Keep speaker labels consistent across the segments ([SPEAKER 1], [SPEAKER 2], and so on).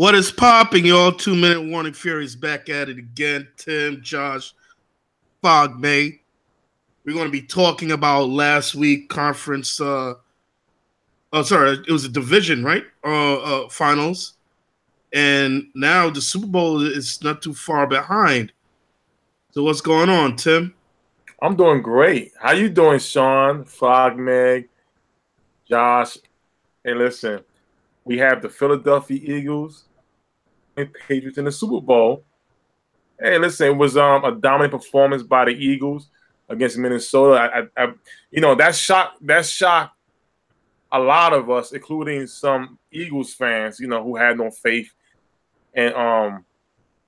[SPEAKER 1] What is popping, y'all? 2-minute warning. Fury's back at it again. Tim, Josh, Fogmeg. We're going to be talking about last week conference. It was a division, right? Finals, and now the Super Bowl is not too far behind. So what's going on, Tim?
[SPEAKER 2] I'm doing great. How you doing, Sean, Fogmeg, Josh? Hey, listen, we have the Philadelphia Eagles and Patriots in the Super Bowl. Hey, listen, it was a dominant performance by the Eagles against Minnesota. That shocked a lot of us, including some Eagles fans, who had no faith in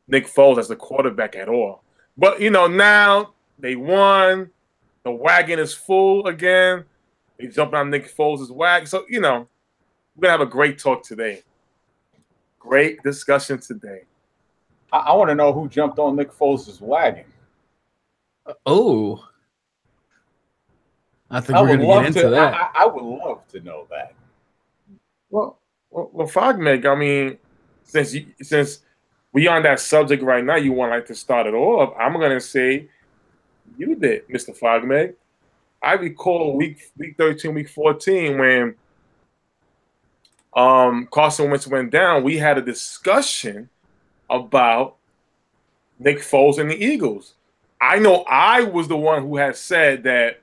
[SPEAKER 2] Nick Foles as the quarterback at all. But now they won. The wagon is full again. They jumped on Nick Foles' wagon. So, we're going to have a great talk today. Great discussion today.
[SPEAKER 3] I want to know who jumped on Nick Foles' wagon.
[SPEAKER 4] Oh. I think we're going to get into that.
[SPEAKER 3] I would love to know that.
[SPEAKER 2] Well, Fogmeg, I mean, since we on that subject right now, you want to start it off. I'm going to say you did, Mr. Fogmeg. I recall week 13, week 14, when Carson Wentz went down, we had a discussion about Nick Foles and the Eagles. I know I was the one who had said that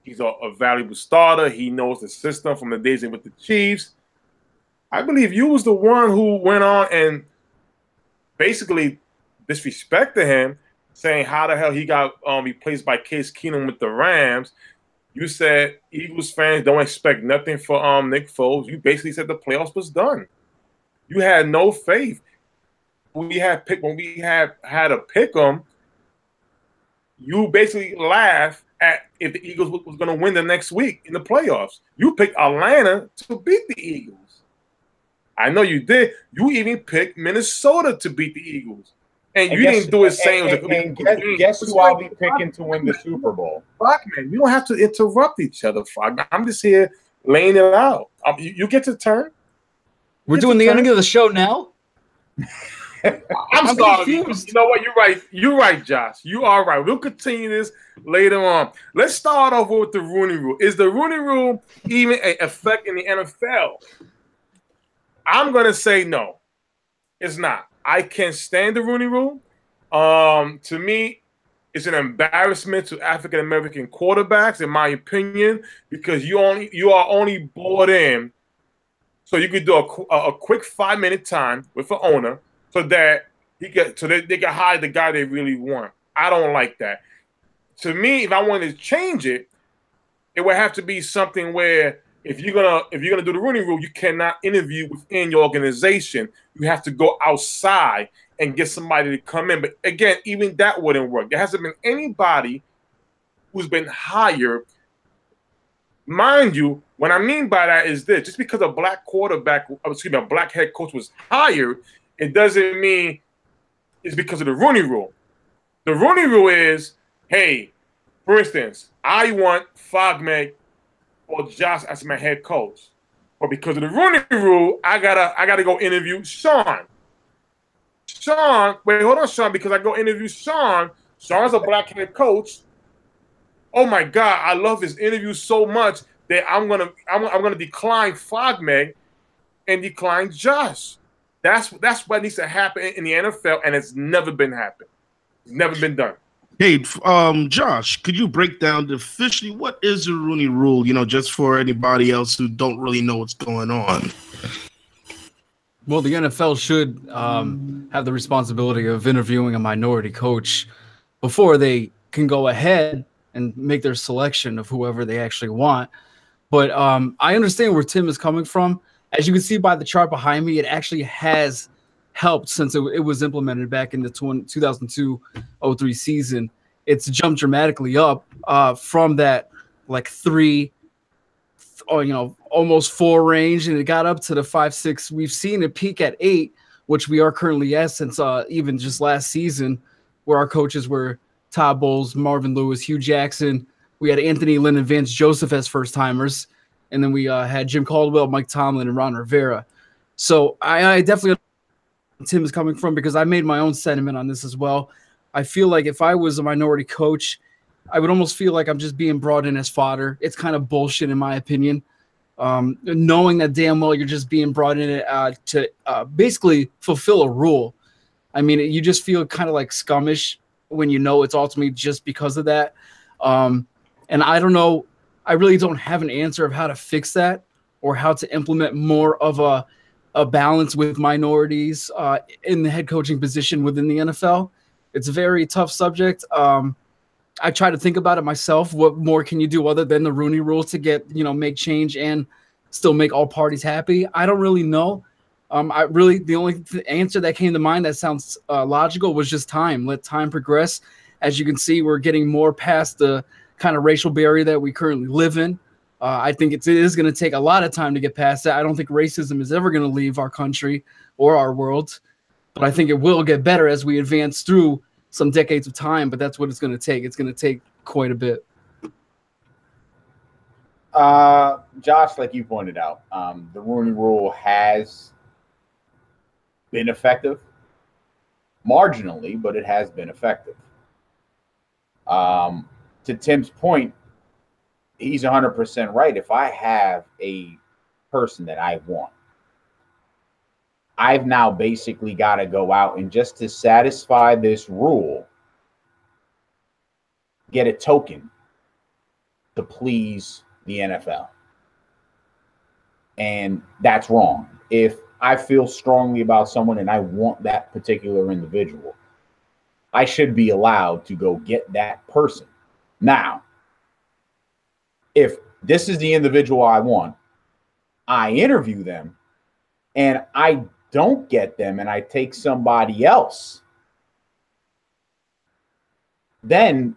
[SPEAKER 2] he's a valuable starter. He knows the system from the days with the Chiefs. I believe you was the one who went on and basically disrespected him, saying how the hell he got replaced by Case Keenum with the Rams. You said Eagles fans don't expect nothing for Nick Foles. You basically said the playoffs was done. You had no faith. When we had to pick them, you basically laughed at if the Eagles was going to win the next week in the playoffs. You picked Atlanta to beat the Eagles. I know you did. You even picked Minnesota to beat the Eagles. And you didn't do it same.
[SPEAKER 3] Guess who I'll be picking to win the Super Bowl?
[SPEAKER 2] Fuck, man. We don't have to interrupt each other, fuck. I'm just here laying it out. You get to turn.
[SPEAKER 4] We're doing the ending of the show now?
[SPEAKER 2] I'm sorry. Confused. You know what? You're right. You're right, Josh. You are right. We'll continue this later on. Let's start off with the Rooney Rule. Is the Rooney Rule even an effect in the NFL? I'm going to say no. It's not. I can't stand the Rooney Rule. To me, it's an embarrassment to African-American quarterbacks, in my opinion, because you are only bought in so you could do a quick 5-minute time with the owner so that they can hire the guy they really want. I don't like that. To me, if I wanted to change it, it would have to be something where if you're gonna do the Rooney Rule, you cannot interview within your organization. You have to go outside and get somebody to come in. But again, even that wouldn't work. There hasn't been anybody who's been hired. Mind you, what I mean by that is this: just because a black a black head coach was hired, it doesn't mean it's because of the Rooney Rule. The Rooney Rule is, hey, for instance, I want Fogmeg or Josh as my head coach. But because of the Rooney Rule, I gotta go interview Sean. Wait, hold on, Sean, because I go interview Sean. Sean's a black head coach. Oh my God, I love his interview so much that I'm gonna decline Fogmeg and decline Josh. That's what needs to happen in the NFL, and it's never been happened. It's never been done.
[SPEAKER 1] Hey, Josh, could you break down officially what is the Rooney Rule? Just for anybody else who don't really know what's going on.
[SPEAKER 4] Well, the NFL should have the responsibility of interviewing a minority coach before they can go ahead and make their selection of whoever they actually want. But I understand where Tim is coming from. As you can see by the chart behind me, it actually has helped since it was implemented back in the 2002-03 season. It's jumped dramatically up from that like 3 or almost 4 range, and it got up to the 5, 6. We've seen it peak at 8, which we are currently at since even just last season, where our coaches were Todd Bowles, Marvin Lewis, Hugh Jackson. We had Anthony Lynn and Vance Joseph as first timers, and then we had Jim Caldwell, Mike Tomlin, and Ron Rivera. So I definitely Tim is coming from, because I made my own sentiment on this as well. I feel like if I was a minority coach, I would almost feel like I'm just being brought in as fodder. It's kind of bullshit in my opinion. Knowing that damn well you're just being brought in to basically fulfill a rule. I mean, you just feel kind of like scummish when you know it's ultimately just because of that. And I don't know. I really don't have an answer of how to fix that or how to implement more of a balance with minorities in the head coaching position within the NFL. It's a very tough subject. I try to think about it myself. What more can you do other than the Rooney Rule to get, make change and still make all parties happy? I don't really know. The only answer that came to mind that sounds logical was just time. Let time progress. As you can see, we're getting more past the kind of racial barrier that we currently live in. I think it is going to take a lot of time to get past that. I don't think racism is ever going to leave our country or our world, but I think it will get better as we advance through some decades of time, but that's what it's going to take. It's going to take quite a bit.
[SPEAKER 3] Josh, like you pointed out, the Rooney Rule has been effective, marginally, but it has been effective. To Tim's point, he's 100% right. If I have a person that I want, I've now basically got to go out and, just to satisfy this rule, get a token to please the NFL. And that's wrong. If I feel strongly about someone and I want that particular individual, I should be allowed to go get that person. Now, if this is the individual I want, I interview them and I don't get them and I take somebody else, then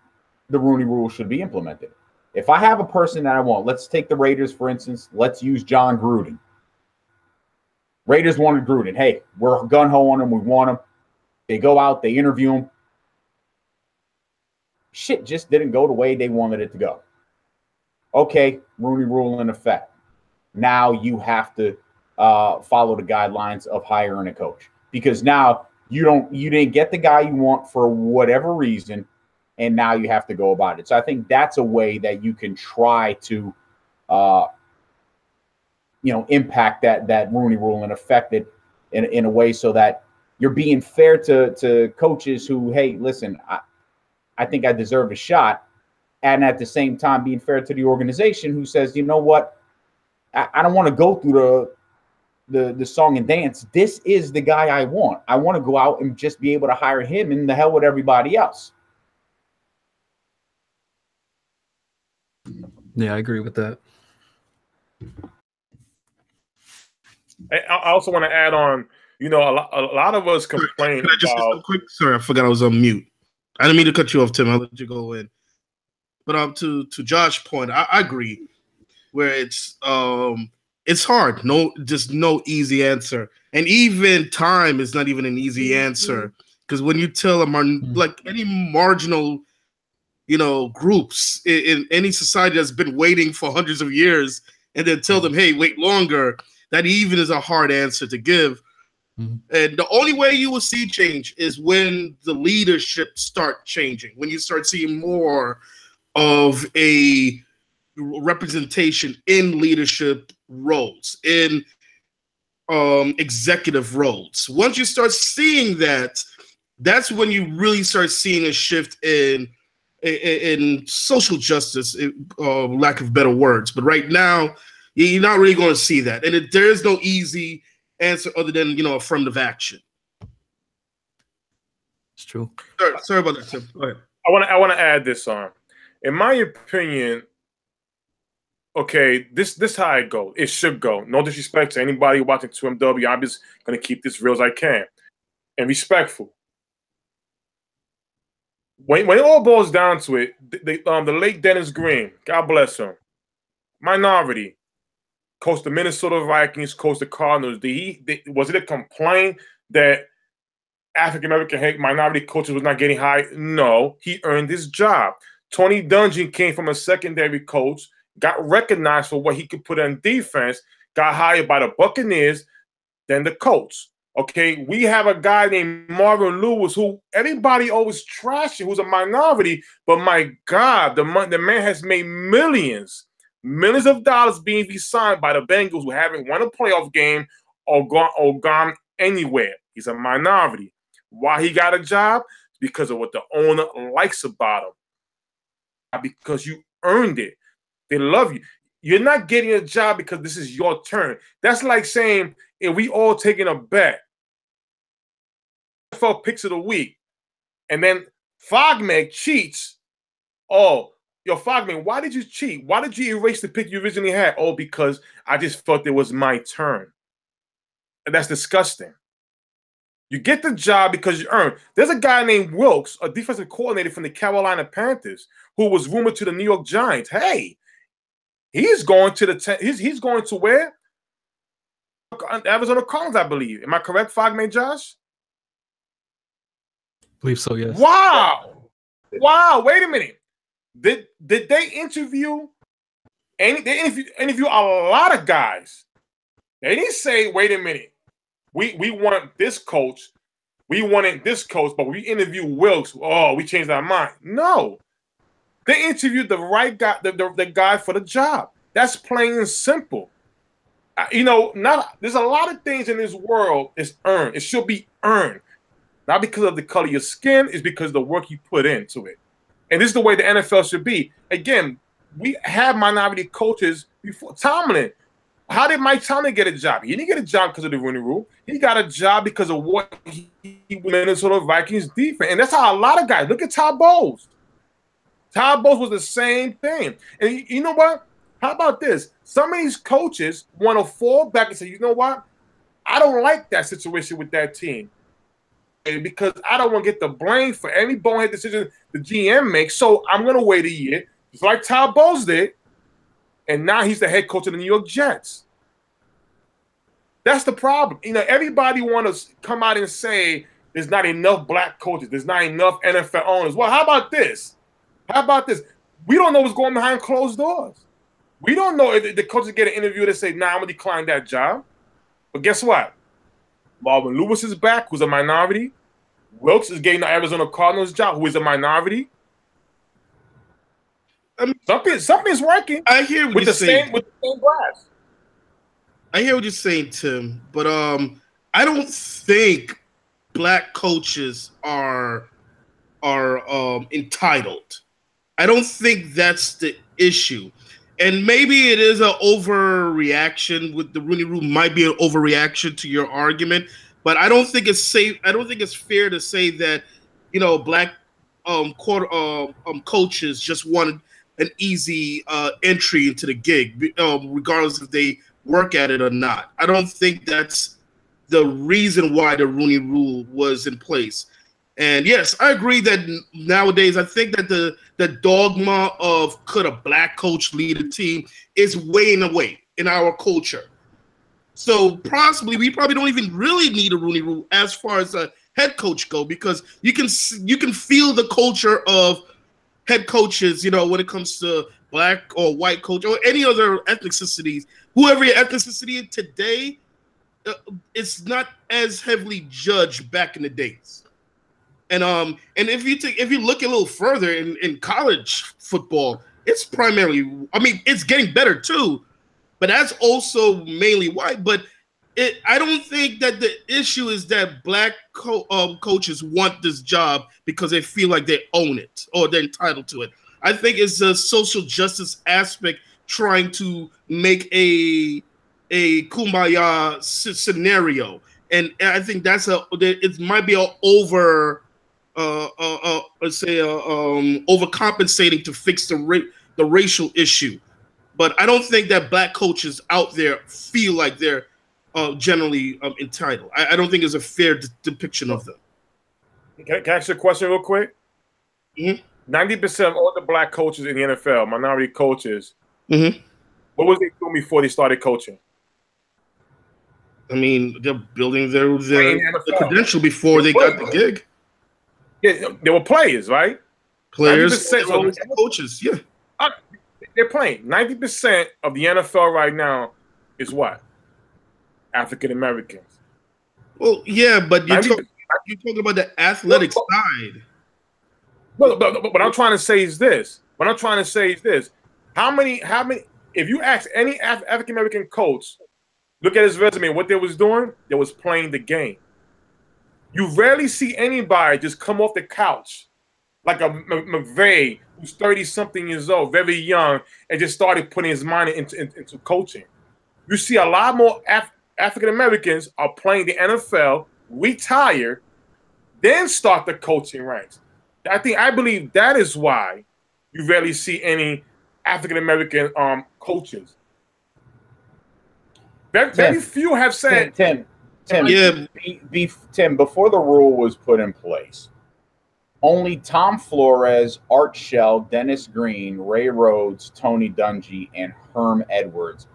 [SPEAKER 3] the Rooney Rule should be implemented. If I have a person that I want, let's take the Raiders, for instance. Let's use John Gruden. Raiders wanted Gruden. Hey, we're gun-ho on him. We want him. They go out. They interview him. Shit just didn't go the way they wanted it to go. Okay, Rooney Rule in effect. Now you have to follow the guidelines of hiring a coach, because now you didn't get the guy you want for whatever reason, and now you have to go about it. So I think that's a way that you can try to impact that Rooney Rule and affect it in a way so that you're being fair to coaches who, hey, listen, I think I deserve a shot, and at the same time being fair to the organization who says, you know what, I don't want to go through the song and dance. This is the guy I want. I want to go out and just be able to hire him, and the hell with everybody else.
[SPEAKER 4] Yeah, I agree with that.
[SPEAKER 2] I also want to add on, a lot of us complain
[SPEAKER 1] Can I just say something quick? Sorry, I forgot I was on mute. I didn't mean to cut you off, Tim. I'll let you go in. But to Josh's point, I agree. Where it's hard. No easy answer. And even time is not even an easy answer. Because when you tell them, like any marginal, groups in any society that's been waiting for hundreds of years, and then tell them, hey, wait longer, that even is a hard answer to give. Mm-hmm. And the only way you will see change is when the leadership start changing, when you start seeing more of a representation in leadership roles, in executive roles. Once you start seeing that, that's when you really start seeing a shift in social justice, lack of better words. But right now, you're not really going to see that. And there is no easy answer other than, affirmative action.
[SPEAKER 4] It's true.
[SPEAKER 1] Sorry about that, Tim. Go ahead.
[SPEAKER 2] I want to add this on. In my opinion, okay, this how it goes. It should go. No disrespect to anybody watching 2MW. I'm just going to keep this real as I can and respectful. When it all boils down to it, the late Dennis Green, God bless him, minority, coached the Minnesota Vikings, coached the Cardinals. Was it a complaint that African-American minority coaches was not getting hired? No, he earned his job. Tony Dungy came from a secondary coach, got recognized for what he could put on defense, got hired by the Buccaneers, than the coach. Okay, we have a guy named Marvin Lewis who everybody always trashing, who's a minority, but my God, the man has made millions of dollars being signed by the Bengals, who haven't won a playoff game or gone anywhere. He's a minority. Why he got a job? Because of what the owner likes about him. Because you earned it. They love you. You're not getting a job because this is your turn. That's like saying, if we all taking a bet, NFL picks of the week, and then Fogmeg cheats. Oh, yo, Fogmeg, why did you cheat? Why did you erase the pick you originally had? Oh, because I just felt it was my turn. And that's disgusting. You get the job because you earn. There's a guy named Wilkes, a defensive coordinator from the Carolina Panthers, who was rumored to the New York Giants. Hey, he's going to he's going to where? Arizona Cardinals, I believe. Am I correct, Fogmeg Josh?
[SPEAKER 4] I believe so, yes.
[SPEAKER 2] Wow. Wow. Wait a minute. Did they interview they interview a lot of guys? They didn't say, wait a minute. We want this coach. We wanted this coach, but we interviewed Wilkes. Oh, we changed our mind. No. They interviewed the right guy, the guy for the job. That's plain and simple. There's a lot of things in this world is earned. It should be earned. Not because of the color of your skin, it's because of the work you put into it. And this is the way the NFL should be. Again, we have minority coaches before. Tomlin. How did Mike Tomlin get a job? He didn't get a job because of the Rooney Rule. He got a job because of what he went into the Vikings defense. And that's how a lot of guys, look at Todd Bowles. Todd Bowles was the same thing. And you know what? How about this? Some of these coaches want to fall back and say, you know what? I don't like that situation with that team. Because I don't want to get the blame for any bonehead decision the GM makes. So I'm going to wait a year, just like Todd Bowles did. And now he's the head coach of the New York Jets. That's the problem. Everybody want to come out and say there's not enough black coaches. There's not enough NFL owners. Well, how about this? We don't know what's going behind closed doors. We don't know if the coaches get an interview that say, nah, I'm going to decline that job. But guess what? Marvin Lewis is back, who's a minority. Wilkes is getting the Arizona Cardinals job, who is a minority. Something's working.
[SPEAKER 1] I hear what you're saying.
[SPEAKER 2] With the same glass.
[SPEAKER 1] I hear what you're saying, Tim, but I don't think black coaches are entitled. I don't think that's the issue. And maybe it is an overreaction with the Rooney Rule, might be an overreaction to your argument, but I don't think it's safe. I don't think it's fair to say that, black coaches just wanted an easy entry into the gig, regardless if they work at it or not. I don't think that's the reason why the Rooney Rule was in place. And yes, I agree that nowadays I think that the dogma of could a black coach lead a team is weighing away in our culture. So we probably don't even really need a Rooney Rule as far as a head coach go, because you can feel the culture of head coaches, when it comes to black or white coach or any other ethnicities, whoever your ethnicity is today, it's not as heavily judged back in the days. And if you look a little further in college football, it's primarily, it's getting better too, but that's also mainly white. But I don't think that the issue is that black coaches want this job because they feel like they own it or they're entitled to it. I think it's a social justice aspect trying to make a kumbaya scenario, and I think it might be overcompensating to fix the racial issue. But I don't think that black coaches out there feel like they're generally entitled. I don't think it's a fair depiction of them.
[SPEAKER 2] Can I ask you a question real quick? 90% of all the black coaches in the NFL, minority coaches, what was they doing before they started coaching?
[SPEAKER 1] They're building their credential before they got the gig.
[SPEAKER 2] Yeah, they were players, right?
[SPEAKER 1] Players, coaches, yeah.
[SPEAKER 2] They're playing. 90% of the NFL right now is what? African Americans.
[SPEAKER 1] Well, yeah, but you're
[SPEAKER 2] 90
[SPEAKER 1] talking about the athletic side.
[SPEAKER 2] But what I'm trying to say is this. How many? If you ask any African American coach, look at his resume, what they was doing, they was playing the game. You rarely see anybody just come off the couch like a McVay who's 30-something years old, very young, and just started putting his mind into coaching. You see a lot more African Americans are playing the NFL, retire, then start the coaching ranks. I believe that is why you rarely see any African American coaches. Very few have said.
[SPEAKER 3] Tim,
[SPEAKER 1] Yeah.
[SPEAKER 3] Tim, before the rule was put in place, only Tom Flores, Art Shell, Dennis Green, Ray Rhodes, Tony Dungy, and Herm Edwards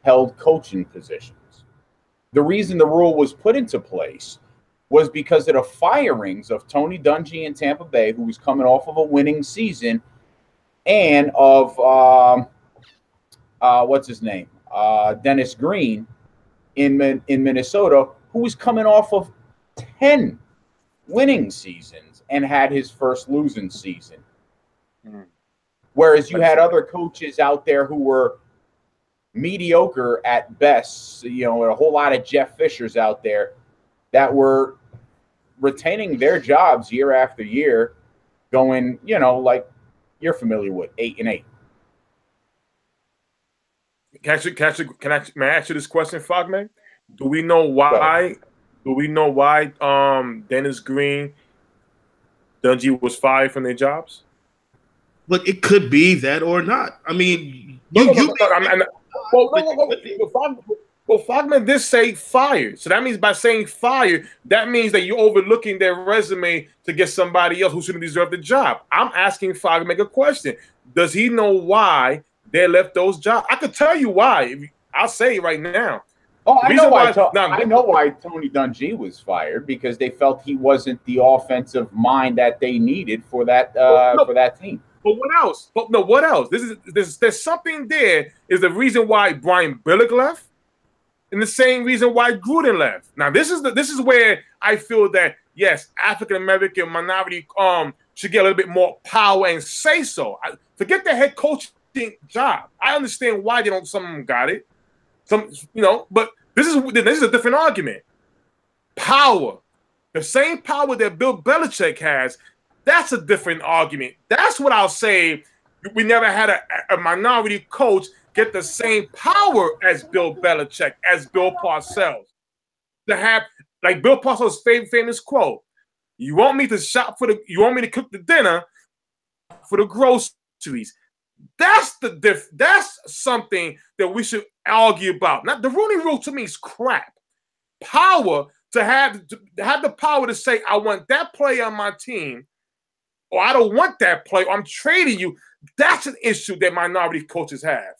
[SPEAKER 3] held coaching positions. The reason the rule was put into place was because of the firings of Tony Dungy in Tampa Bay, who was coming off of a winning season, and of what's his name, Dennis Green in Minnesota, who was coming off of 10 winning seasons and had his first losing season. Whereas you had other coaches out there who were mediocre at best, a whole lot of Jeff Fishers out there that were retaining their jobs year after year, going, like you're familiar with 8-8.
[SPEAKER 2] May I ask you this question, Fogmeg? Do we know why? Dennis Green, Dungy was fired from their jobs?
[SPEAKER 1] But it could be that or not. I mean,
[SPEAKER 2] Fogman did say fired. So that means by saying fired, that means that you're overlooking their resume to get somebody else who shouldn't deserve the job. I'm asking Fogman a question. Does he know why they left those jobs? I could tell you why. I'll say it right now.
[SPEAKER 3] Oh, I know why Tony Dungy was fired, because they felt he wasn't the offensive mind that they needed for that for that team.
[SPEAKER 2] But what else? What else? There's something there. Is the reason why Brian Billick left, and the same reason why Gruden left. Now, this is where I feel that yes, African American minority should get a little bit more power and say so. Forget the head coaching job. I understand why some of them got it. But this is a different argument. Power, the same power that Bill Belichick has. That's a different argument. That's what I'll say. We never had a minority coach get the same power as Bill Belichick, as Bill Parcells. To have, like Bill Parcells' famous quote, you want me to cook the dinner for the groceries. That's something that we should argue about. Not the Rooney Rule to me is crap. Power to have the power to say, I want that player on my team, or I don't want that player, I'm trading you. That's an issue that minority coaches have.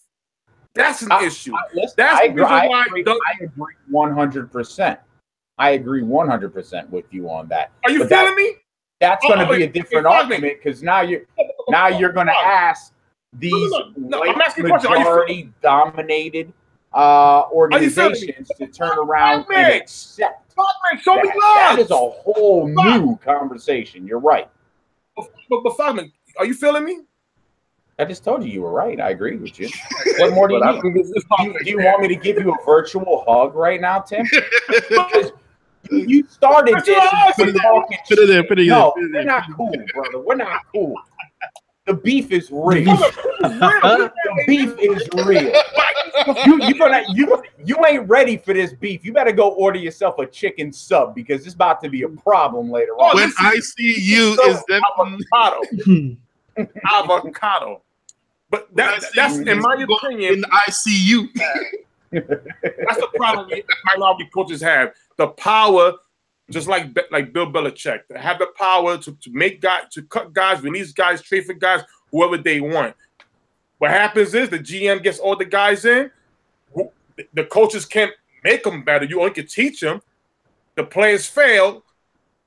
[SPEAKER 2] That's an issue. I agree
[SPEAKER 3] 100%. I agree 100% with you on that.
[SPEAKER 2] Are you feeling me?
[SPEAKER 3] That's going to be a different argument, because now you're going to ask these majority-dominated organizations to turn around and accept.
[SPEAKER 2] Show me love.
[SPEAKER 3] That is a whole new conversation. You're right.
[SPEAKER 2] But Fogman, are you feeling me?
[SPEAKER 3] I just told you were right. I agree with you. What more do you need? Do you want me to give you a virtual hug right now, Tim? Because you started this. No, we're not cool, brother. We're not cool. The beef is real. The beef is real. You ain't ready for this beef. You better go order yourself a chicken sub, because it's about to be a problem later on.
[SPEAKER 1] When I see you is
[SPEAKER 2] avocado. Avocado. But that's in my opinion.
[SPEAKER 1] In the ICU.
[SPEAKER 2] That's the problem minority coaches have. The power, just like Bill Belichick, to have the power to make guys, to cut guys, release guys, trade for guys, whoever they want. What happens is the GM gets all the guys in. The coaches can't make them better. You only can teach them. The players fail.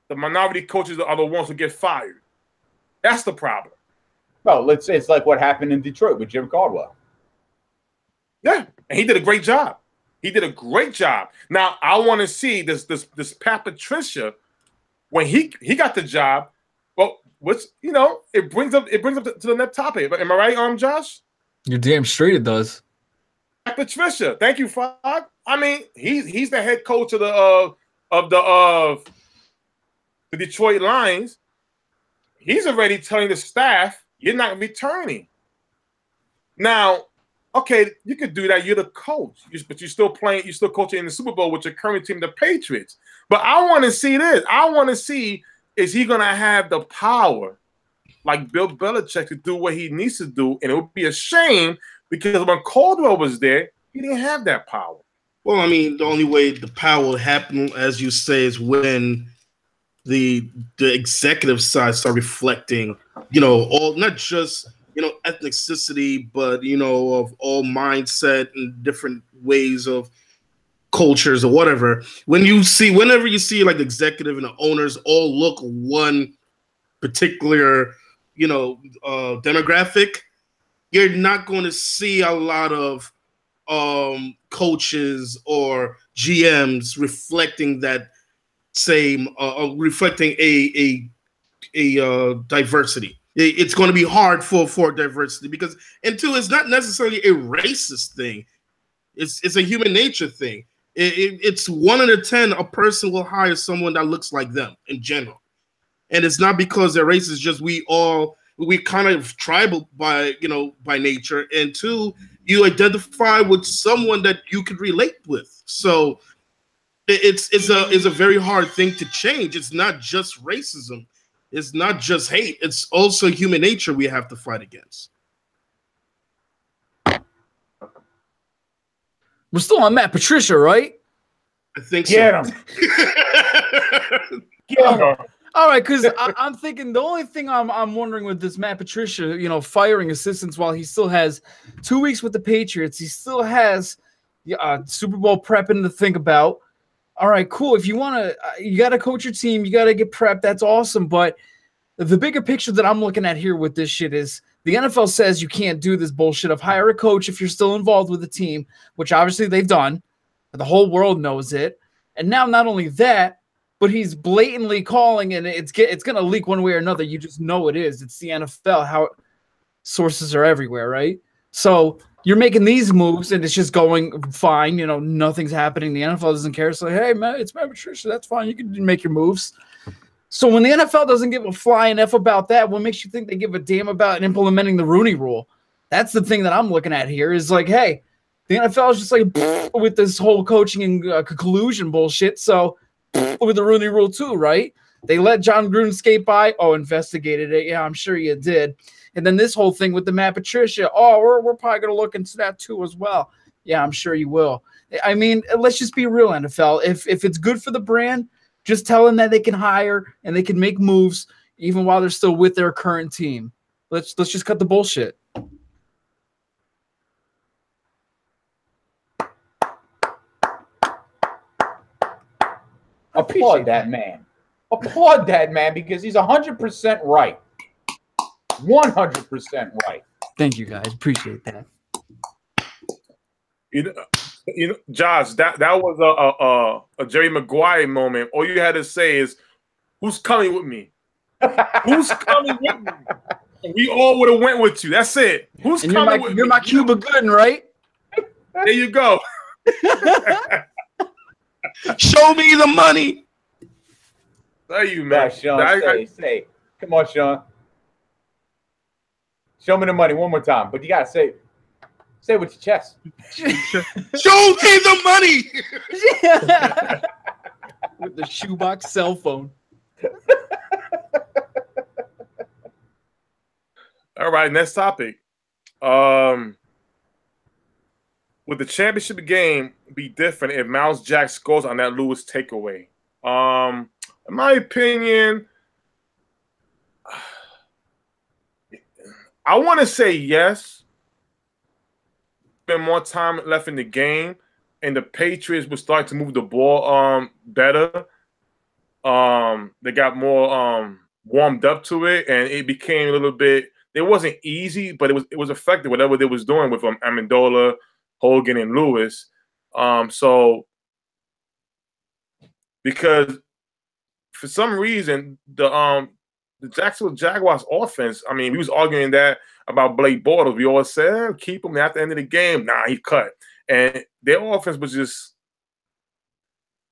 [SPEAKER 2] The minority coaches are the ones who get fired. That's the problem.
[SPEAKER 3] Well, it's like what happened in Detroit with Jim Caldwell.
[SPEAKER 2] Yeah, and he did a great job. He did a great job. Now I want to see this Pat Patricia when he got the job. Well, it brings up to the next topic. Am I right, Josh?
[SPEAKER 4] You're damn straight it does.
[SPEAKER 2] Pat Patricia, thank you, Fog. I mean, he's the head coach of the Detroit Lions. He's already telling the staff, you're not returning. Now, okay, you could do that. You're the coach, but you're still playing. You're still coaching in the Super Bowl with your current team, the Patriots. But I want to see this. I want to see, is he going to have the power like Bill Belichick to do what he needs to do? And it would be a shame because when Caldwell was there, he didn't have that power.
[SPEAKER 1] Well, I mean, the only way the power will happen, as you say, is when the executive side start reflecting, all not just ethnicity, but of all mindset and different ways of cultures or whatever. Whenever you see like the executive and the owners all look one particular demographic, you're not going to see a lot of coaches or GMs reflecting that same reflecting a diversity. It's going to be hard for diversity because, and two, it's not necessarily a racist thing. It's a human nature thing. It's 1 out of 10 a person will hire someone that looks like them in general, and it's not because they're racist. Just we kind of tribal by nature, and two, you identify with someone that you could relate with. So it's a very hard thing to change. It's not just racism. It's not just hate. It's also human nature we have to fight against.
[SPEAKER 4] We're still on Matt Patricia, right?
[SPEAKER 1] I think so.
[SPEAKER 3] Get him. Get him.
[SPEAKER 4] All right, because I'm thinking the only thing I'm wondering with this Matt Patricia, firing assistants while he still has 2 weeks with the Patriots, he still has Super Bowl prepping to think about. All right, cool. If you want to, you got to coach your team. You got to get prepped. That's awesome. But the bigger picture that I'm looking at here with this shit is the NFL says you can't do this bullshit of hire a coach if you're still involved with the team, which obviously they've done. The whole world knows it. And now not only that, but he's blatantly calling, and it's going to leak one way or another. You just know it is. It's the NFL. How sources are everywhere, right? So you're making these moves, and it's just going fine. Nothing's happening. The NFL doesn't care. So, hey, man, it's Matt Patricia. That's fine. You can make your moves. So when the NFL doesn't give a flying F about that, what makes you think they give a damn about implementing the Rooney Rule? That's the thing that I'm looking at here is like, hey, the NFL is just like with this whole coaching and collusion bullshit. So with the Rooney Rule too, right? They let John Gruden skate by. Oh, investigated it. Yeah, I'm sure you did. And then this whole thing with the Matt Patricia. Oh, we're probably going to look into that too as well. Yeah, I'm sure you will. I mean, let's just be real, NFL. If it's good for the brand, just tell them that they can hire and they can make moves even while they're still with their current team. Let's just cut the bullshit.
[SPEAKER 3] Applaud that man. Applaud that man because he's 100% right. 100% right.
[SPEAKER 4] Thank you, guys. Appreciate that.
[SPEAKER 2] Josh, that was a Jerry Maguire moment. All you had to say is, "Who's coming with me? Who's coming with me?" And we all would have went with you. That's it. Who's
[SPEAKER 4] and
[SPEAKER 2] coming with me?
[SPEAKER 4] You're my Cuba Gooding, right?
[SPEAKER 2] There you go.
[SPEAKER 1] Show me the money.
[SPEAKER 2] There you, man.
[SPEAKER 3] Sean, say. Come on, Sean. Show me the money one more time. But you got to say it with your chest.
[SPEAKER 1] Show me the money.
[SPEAKER 4] Yeah. With the shoebox cell phone.
[SPEAKER 2] All right, next topic. Would the championship game be different if Myles Jack scores on that Lewis takeaway? In my opinion, I want to say yes. Been more time left in the game, and the Patriots would start to move the ball better. They got more warmed up to it, and it became a little bit. It wasn't easy, but it was effective. Whatever they was doing with Amendola, Hogan, and Lewis. So because for some reason the Jacksonville Jaguars offense, I mean, we was arguing that about Blake Bortles. We all said keep him at the end of the game. Nah, he cut. And their offense was just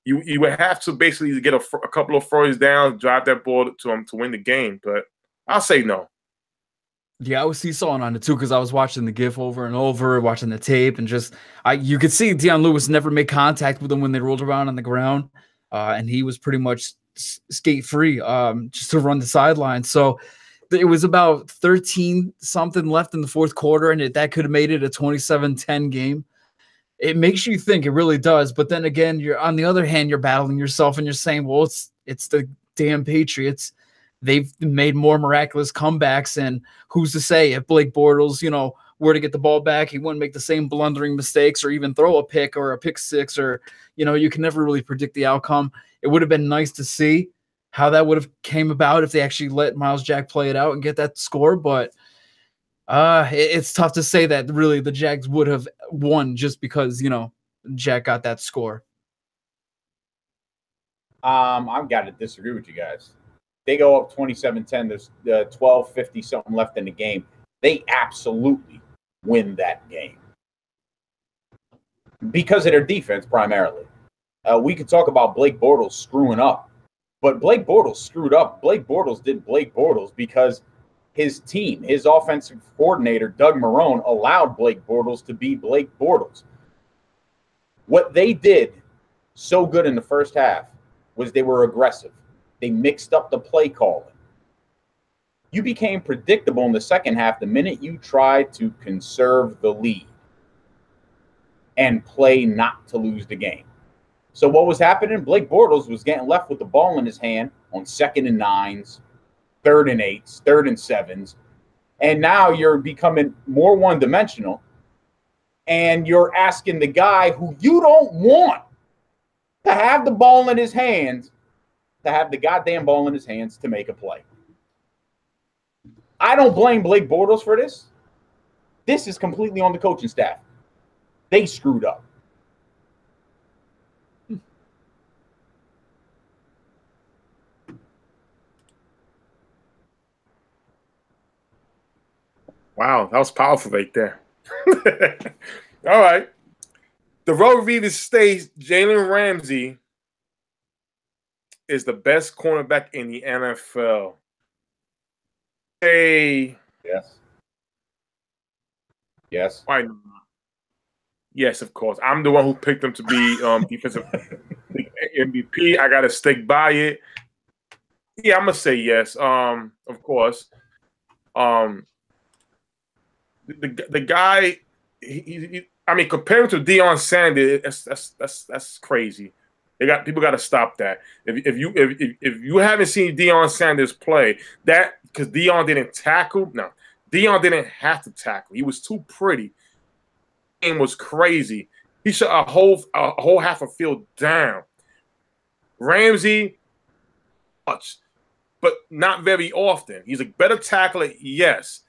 [SPEAKER 2] you would have to basically get a couple of first downs, drive that ball to him to win the game. But I'll say no.
[SPEAKER 4] Yeah, I was seesawing on it too because I was watching the GIF over and over, watching the tape, and just you could see Dion Lewis never made contact with him when they rolled around on the ground, and he was pretty much skate free just to run the sideline. So it was about 13 something left in the fourth quarter, and that could have made it a 27-10 game. It makes you think, it really does. But then again, you're on the other hand, you're battling yourself and you're saying, well, it's the damn Patriots. They've made more miraculous comebacks, and who's to say if Blake Bortles, were to get the ball back, he wouldn't make the same blundering mistakes or even throw a pick or a pick six, or you can never really predict the outcome. It would have been nice to see how that would have came about if they actually let Myles Jack play it out and get that score, but it's tough to say that really the Jags would have won just because Jack got that score.
[SPEAKER 3] I've got to disagree with you guys. They go up 27-10. There's 12:50 something left in the game. They absolutely win that game because of their defense primarily. We could talk about Blake Bortles screwing up, but Blake Bortles screwed up. Blake Bortles did Blake Bortles because his team, his offensive coordinator, Doug Marrone, allowed Blake Bortles to be Blake Bortles. What they did so good in the first half was they were aggressive. They mixed up the play calling. You became predictable in the second half the minute you tried to conserve the lead and play not to lose the game. So what was happening? Blake Bortles was getting left with the ball in his hand on 2nd and 9s, 3rd and 8s, 3rd and 7s. And now you're becoming more one-dimensional, and you're asking the guy who you don't want to have the ball in his hands to have the goddamn ball in his hands to make a play. I don't blame Blake Bortles for this. This is completely on the coaching staff. They screwed up.
[SPEAKER 2] Wow, that was powerful right there. All right. Darelle Revis states Jalen Ramsey is the best cornerback in the NFL. Hey.
[SPEAKER 3] Yes.
[SPEAKER 2] Why not? Yes, of course. I'm the one who picked him to be defensive MVP. I got to stick by it. Yeah, I'm going to say yes. Of course. The guy, I mean, comparing to Deion Sanders, that's crazy. People got to stop that. If you haven't seen Deion Sanders play, that because Deion didn't tackle. No, Deion didn't have to tackle. He was too pretty. The game was crazy. He shut a whole half a field down. Ramsey, much, but not very often. He's a better tackler, yes.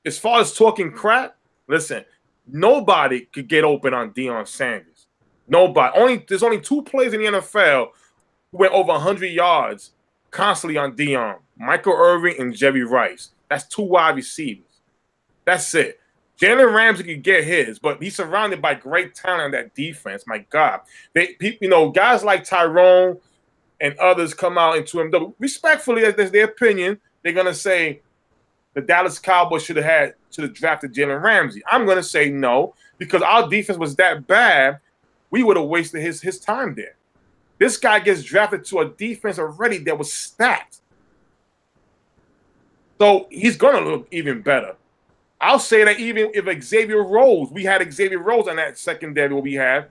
[SPEAKER 2] As far as talking crap, listen, nobody could get open on Deion Sanders. Nobody. There's only 2 players in the NFL who went over 100 yards constantly on Deion. Michael Irvin and Jerry Rice. That's 2 wide receivers. That's it. Jalen Ramsey could get his, but he's surrounded by great talent on that defense. My God. Guys like Tyrone and others come out into him. Respectfully, that's their opinion. They're going to say the Dallas Cowboys should have drafted Jalen Ramsey. I'm going to say no, because our defense was that bad, we would have wasted his time there. This guy gets drafted to a defense already that was stacked. So he's going to look even better. I'll say that even if Xavier Rhodes, we had Xavier Rhodes on that secondary what we had, it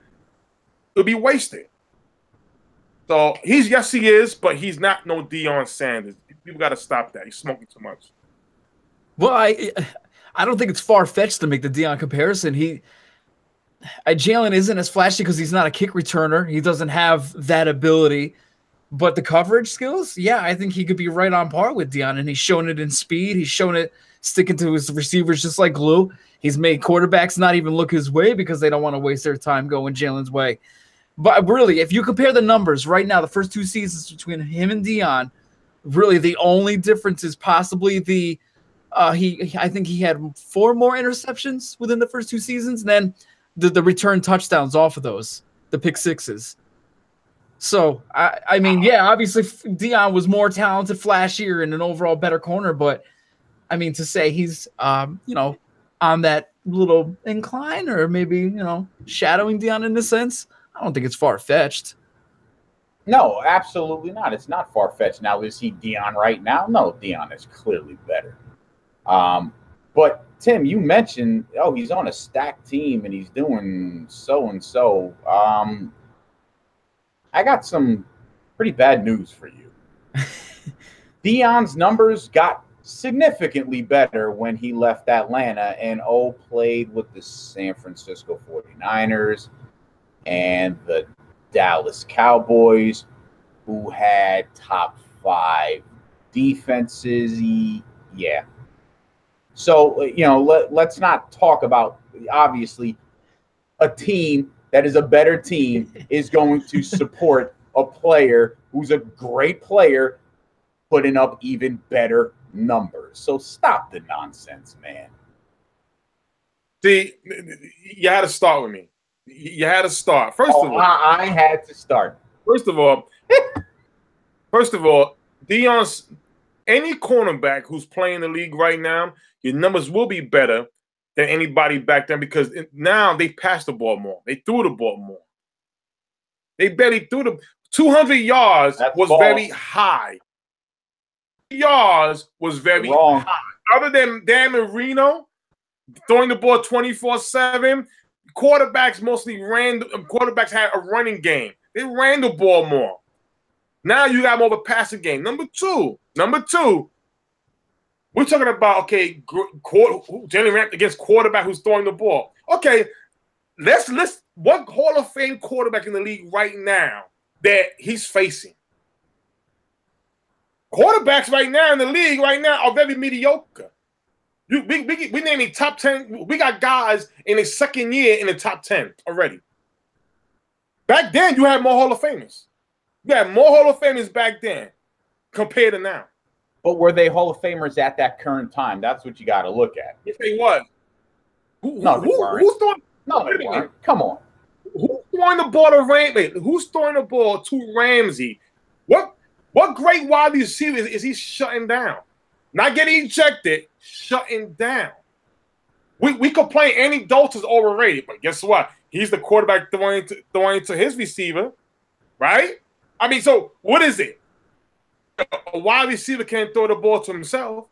[SPEAKER 2] would be wasted. So yes, he is, but he's not no Deion Sanders. People got to stop that. He's smoking too much.
[SPEAKER 4] Well, I don't think it's far-fetched to make the Deion comparison. Jalen isn't as flashy because he's not a kick returner. He doesn't have that ability. But the coverage skills, yeah, I think he could be right on par with Dion, and he's shown it in speed. He's shown it sticking to his receivers just like glue. He's made quarterbacks not even look his way because they don't want to waste their time going Jalen's way. But really, if you compare the numbers right now, the first 2 seasons between him and Dion, really the only difference is possibly the I think he had 4 more interceptions within the first 2 seasons, and then the return touchdowns off of those, the pick sixes. So, I mean, yeah, obviously Dion was more talented, flashier, and an overall better corner. But, I mean, to say he's, on that little incline or maybe, shadowing Dion in this sense, I don't think it's far-fetched.
[SPEAKER 3] No, absolutely not. It's not far-fetched. Now, is he Dion right now? No, Dion is clearly better. But, Tim, you mentioned, he's on a stacked team and he's doing so-and-so. I got some pretty bad news for you. Dion's numbers got significantly better when he left Atlanta and played with the San Francisco 49ers and the Dallas Cowboys, who had top 5 defenses. Yeah. So, let's not talk about, obviously, a team that is a better team is going to support a player who's a great player putting up even better numbers. So stop the nonsense, man.
[SPEAKER 2] See, you had to start with me. You had to start. First of all,
[SPEAKER 3] I had to start.
[SPEAKER 2] First of all, Dion's any cornerback who's playing the league right now, your numbers will be better than anybody back then because now they passed the ball more. They threw the ball more. They barely threw the 200 yards. That's was false. Very high. Yards was very
[SPEAKER 3] wrong.
[SPEAKER 2] High. Other than Dan Marino throwing the ball 24/7, quarterbacks mostly ran. Quarterbacks had a running game. They ran the ball more. Now you got more of a passing game. Number two. We're talking about, Jalen Ramsey against quarterback who's throwing the ball. Okay, let's list what Hall of Fame quarterback in the league right now that he's facing. Quarterbacks right now in the league right now are very mediocre. We naming top 10. We got guys in their second year in the top 10 already. Back then, you had more Hall of Famers. You had more Hall of Famers back then compared to now.
[SPEAKER 3] But were they Hall of Famers at that current time? That's what you got to look at.
[SPEAKER 2] Yes, they was.
[SPEAKER 3] Who's throwing? No, they weren't. Come on.
[SPEAKER 2] Who's throwing the ball to Ramsey? Who's throwing the ball to Ramsey? What great wide receiver is he shutting down? Not getting ejected, shutting down. We complain Andy Dalton's overrated, but guess what? He's the quarterback throwing to his receiver, right? I mean, so what is it? A wide receiver can't throw the ball to himself.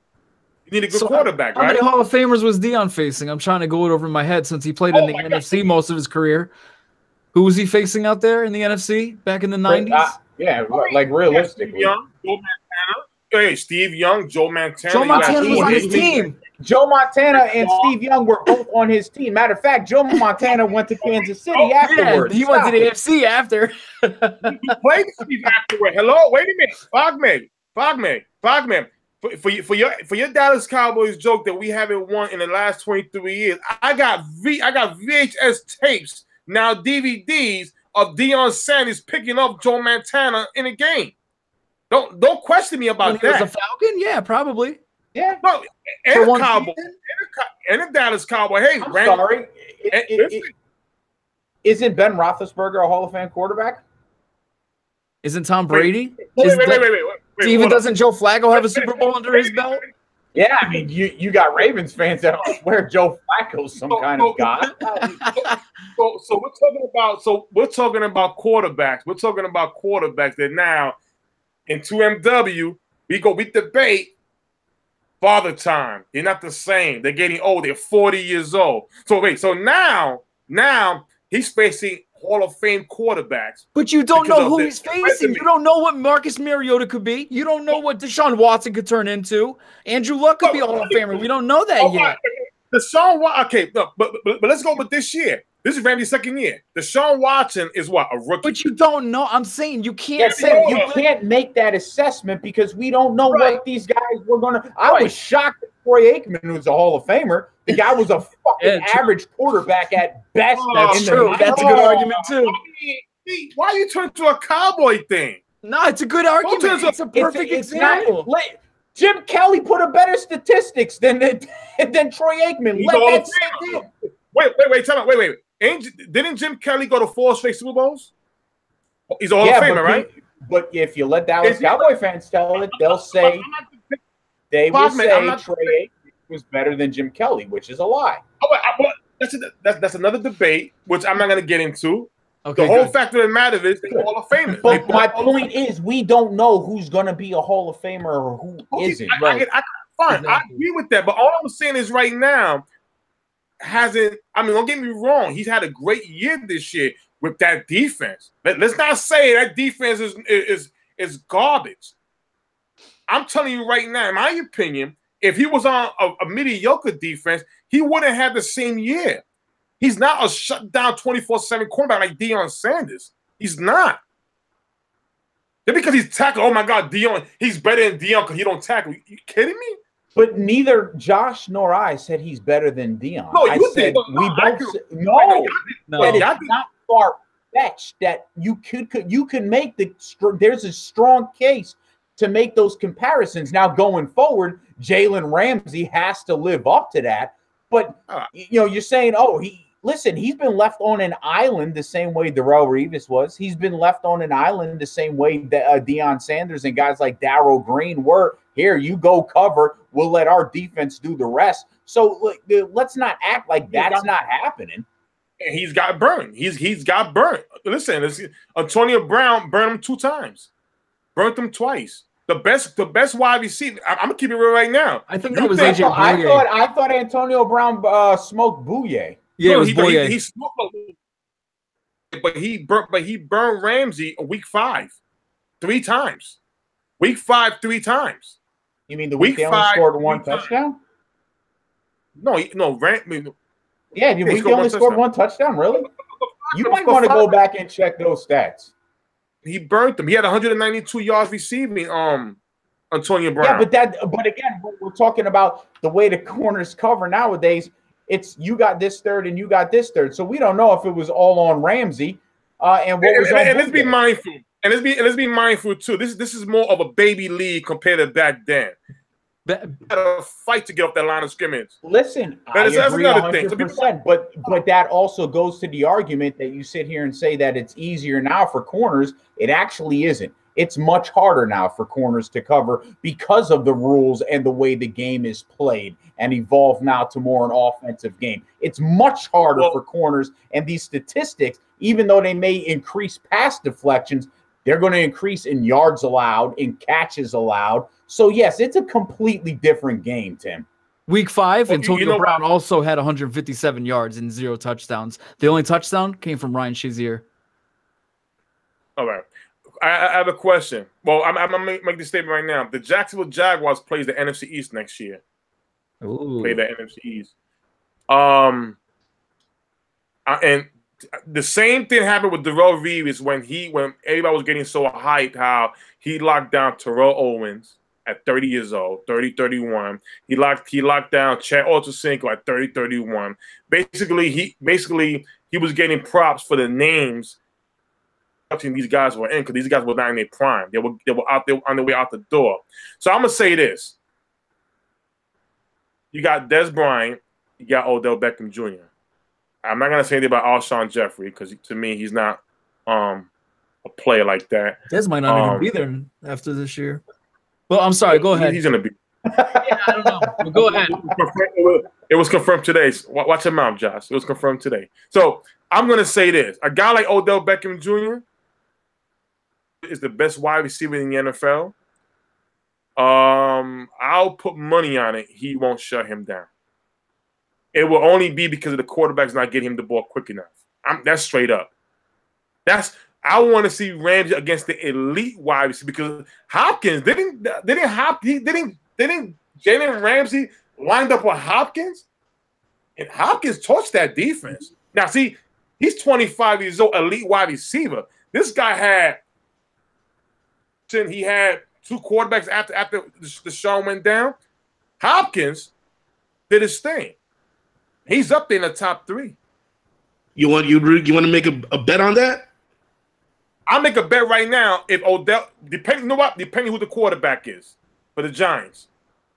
[SPEAKER 2] You need a good quarterback, right?
[SPEAKER 4] How many Hall of Famers was Dion facing? I'm trying to go it over in my head since he played in the NFC most of his career. Who was he facing out there in the NFC back in the 90s?
[SPEAKER 3] Like realistically.
[SPEAKER 2] Steve Young, Joe Montana.
[SPEAKER 4] Joe Montana was on his team.
[SPEAKER 3] Joe Montana and Steve Young were both on his team. Matter of fact, Joe Montana went to Kansas City afterwards.
[SPEAKER 4] Yeah, he went to the AFC after.
[SPEAKER 2] He played Steve afterward. Hello, wait a minute. Fogmeg. For your Dallas Cowboys joke that we haven't won in the last 23 years, I got VHS tapes, now DVDs of Deion Sanders picking up Joe Montana in a game. Don't question me about that.
[SPEAKER 4] Was a Falcon? Yeah, probably.
[SPEAKER 3] Yeah.
[SPEAKER 2] No, and a Cowboy. And a Dallas Cowboy. Hey,
[SPEAKER 3] I'm sorry. Isn't Ben Roethlisberger a Hall of Fame quarterback?
[SPEAKER 4] Isn't Tom Brady?
[SPEAKER 2] Wait.
[SPEAKER 4] Even doesn't Joe Flacco have a Super Bowl under his belt?
[SPEAKER 3] Yeah, I mean, you got Ravens fans that swear Joe Flacco's some kind of god.
[SPEAKER 2] So we're talking about quarterbacks. We're talking about quarterbacks that now in 2MW we debate father time. They're not the same. They're getting old. They're 40 years old. So now he's facing Hall of Fame quarterbacks.
[SPEAKER 4] But you don't know who he's facing. You don't know what Marcus Mariota could be. You don't know what Deshaun Watson could turn into. Andrew Luck could be a Hall of Famer. We don't know that yet.
[SPEAKER 2] Deshaun Watson. Okay, no, but let's go with this year. This is Ramsey's second year. Deshaun Watson is what, a rookie?
[SPEAKER 4] But you don't know. I'm saying you can't
[SPEAKER 3] you can't make that assessment because we don't know what these guys were going to. I was shocked that Troy Aikman was a Hall of Famer. The guy was a fucking average quarterback at best.
[SPEAKER 4] That's true. That's a good argument too.
[SPEAKER 2] Why are you turning to a Cowboy thing?
[SPEAKER 4] No, it's a good argument. It's a perfect example.
[SPEAKER 3] Jim Kelly put a better statistics than Troy Aikman. Let that sink in.
[SPEAKER 2] Wait, time out. Wait. Didn't Jim Kelly go to 4 straight Super Bowls? He's a Hall of Famer, right?
[SPEAKER 3] But if you let Dallas Cowboy fans tell it, they'll say Troy Aikman was better than Jim Kelly, which is a lie.
[SPEAKER 2] That's another debate, which I'm not going to get into.
[SPEAKER 3] Okay,
[SPEAKER 2] the whole fact of the matter is they're Hall of Famers.
[SPEAKER 3] But my point is, we don't know who's going to be a Hall of Famer or who isn't.
[SPEAKER 2] Fine, I agree with that. But all I'm saying is right now, don't get me wrong, he's had a great year this year with that defense. Let's not say that defense is garbage. I'm telling you right now, in my opinion, if he was on a mediocre defense, he wouldn't have the same year. He's not a shutdown 24/7 quarterback like Deion Sanders. He's not. Just because he's tackling, oh my God, Deion, he's better than Deion because he don't tackle. You kidding me?
[SPEAKER 3] But neither Josh nor I said he's better than Deion.
[SPEAKER 2] No,
[SPEAKER 3] I said we both. No, it's not far fetched that you can make there's a strong case to make those comparisons. Now going forward, Jalen Ramsey has to live up to that. But you're saying, he's been left on an island the same way Darelle Revis was. He's been left on an island the same way that Deion Sanders and guys like Darrell Green were. Here, you go cover. We'll let our defense do the rest. So let's not act like that's not happening.
[SPEAKER 2] And he's got burned. He's got burnt. Listen, Antonio Brown burned him 2 times. Burnt him twice. The best wide receiver. I'm gonna keep it real right now.
[SPEAKER 4] I think that was AJ Bouye.
[SPEAKER 3] I thought Antonio Brown smoked Bouye.
[SPEAKER 4] Yeah, it was Bouye.
[SPEAKER 2] He smoked, but he burned Ramsey in week 5 3 times. Week 5 3 times.
[SPEAKER 3] You mean the week they only scored 1 touchdown?
[SPEAKER 2] No.
[SPEAKER 3] Yeah, the week they only scored 1 touchdown. Really? You might want to go back and check those stats.
[SPEAKER 2] He burnt them. He had 192 yards receiving. Antonio Brown.
[SPEAKER 3] Yeah, but again, we're talking about the way the corners cover nowadays. It's you got this third and you got this third. So we don't know if it was all on Ramsey and what was on.
[SPEAKER 2] And let's be mindful. And let's be mindful too. This is more of a baby league compared to back then. Had a fight to get off that line of scrimmage.
[SPEAKER 3] Listen, I agree 100%, but that also goes to the argument that you sit here and say that it's easier now for corners. It actually isn't. It's much harder now for corners to cover because of the rules and the way the game is played and evolved now to more an offensive game. It's much harder for corners, and these statistics, even though they may increase pass deflections, they're going to increase in yards allowed, in catches allowed. So, yes, it's a completely different game, Tim.
[SPEAKER 4] Week 5, Antonio Brown also had 157 yards and 0 touchdowns. The only touchdown came from Ryan Shazier.
[SPEAKER 2] All right. I have a question. Well, I'm going to make this statement right now. The Jacksonville Jaguars plays the NFC East next year.
[SPEAKER 4] Ooh.
[SPEAKER 2] Play the NFC East. And the same thing happened with Darelle Revis when everybody was getting so hyped how he locked down Terrell Owens at 30 years old, 30-31. He locked down Chad Ochocinco at 30-31. Basically, he was getting props for the names these guys were in because these guys were not in their prime. They were out there on their way out the door. So I'm gonna say this: you got Des Bryant, you got Odell Beckham Jr. I'm not gonna say anything about Alshon Jeffrey because to me he's not a player like that.
[SPEAKER 4] Des might not even be there after this year. Well, I'm sorry. Go ahead.
[SPEAKER 2] He's gonna be.
[SPEAKER 4] Yeah, I don't know. Well, go ahead.
[SPEAKER 2] It was confirmed today. Watch your mouth, Josh. It was confirmed today. So I'm gonna say this: a guy like Odell Beckham Jr. is the best wide receiver in the NFL. I'll put money on it. He won't shut him down. It will only be because of the quarterback's not getting him the ball quick enough. That's straight up. I want to see Ramsey against the elite wide receiver because Hopkins didn't Jalen Ramsey lined up with Hopkins, and Hopkins torched that defense. Now, see, He's 25 years old, elite wide receiver. This guy had two quarterbacks after the show went down. Hopkins did his thing. He's up there in the top 3.
[SPEAKER 1] You want to make a bet on that?
[SPEAKER 2] I'll make a bet right now if Odell, depending who the quarterback is for the Giants.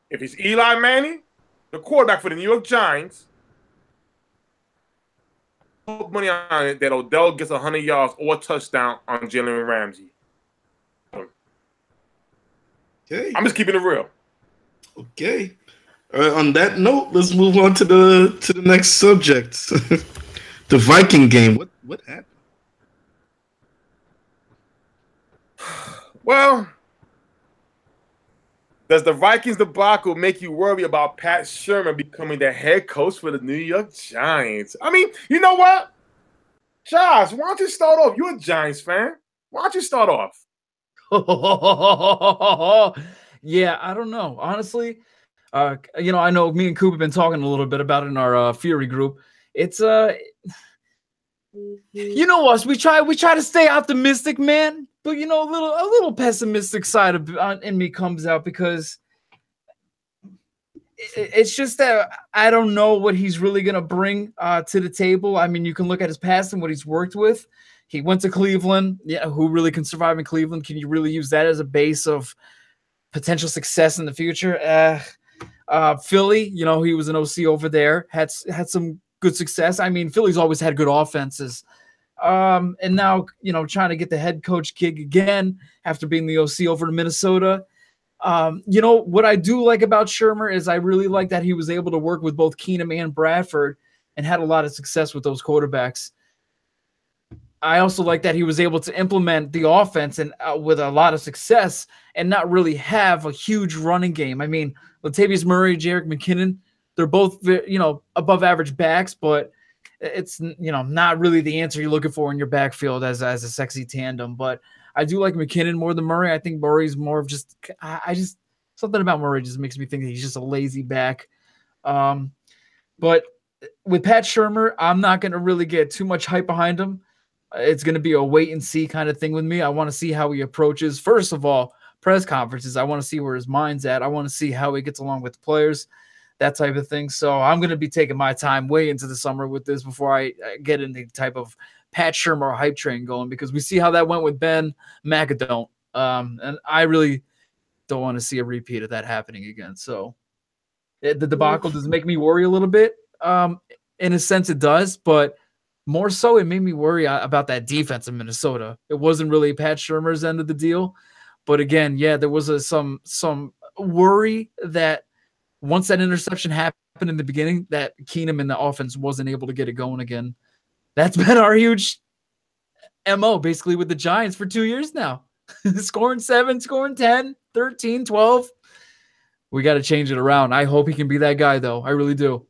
[SPEAKER 2] If it's Eli Manning, the quarterback for the New York Giants, put money on it that Odell gets 100 yards or a touchdown on Jalen Ramsey.
[SPEAKER 1] Okay.
[SPEAKER 2] I'm just keeping it real.
[SPEAKER 1] Okay. On that note, let's move on to the next subject. The Viking game. What happened?
[SPEAKER 2] Well, does the Vikings debacle make you worry about Pat Shurmur becoming the head coach for the New York Giants? I mean, you know what? Josh, why don't you start off? You're a Giants fan. Why don't you start off?
[SPEAKER 4] Yeah, I don't know. Honestly, I know me and Coop have been talking a little bit about it in our Fury group. It's you know us. We try to stay optimistic, man. But a little pessimistic side in me comes out because it's just that I don't know what he's really gonna bring to the table. I mean, you can look at his past and what he's worked with. He went to Cleveland. Yeah, who really can survive in Cleveland? Can you really use that as a base of potential success in the future? Philly, he was an OC over there, had some good success. I mean, Philly's always had good offenses. And now, trying to get the head coach gig again after being the OC over to Minnesota. What I do like about Shurmur is I really like that he was able to work with both Keenum and Bradford and had a lot of success with those quarterbacks. I also like that he was able to implement the offense and with a lot of success and not really have a huge running game. I mean, Latavius Murray, Jerick McKinnon, they're both, above average backs, but it's, not really the answer you're looking for in your backfield as a sexy tandem. But I do like McKinnon more than Murray. I think Murray's more of just something about Murray just makes me think that he's just a lazy back. But with Pat Shurmur, I'm not going to really get too much hype behind him. It's going to be a wait and see kind of thing with me. I want to see how he approaches, first of all, press conferences. I want to see where his mind's at. I want to see how he gets along with the players, that type of thing. So I'm going to be taking my time way into the summer with this before I get in the type of Pat Shurmur hype train going, because we see how that went with Ben McAdoo. And I really don't want to see a repeat of that happening again. So the debacle does make me worry a little bit. In a sense it does, but more so it made me worry about that defense in Minnesota. It wasn't really Pat Shurmur's end of the deal. But again, yeah, there was some worry that once that interception happened in the beginning, that Keenum in the offense wasn't able to get it going again. That's been our huge MO basically with the Giants for 2 years now. Scoring 7, scoring 10, 13, 12. We got to change it around. I hope he can be that guy, though. I really do.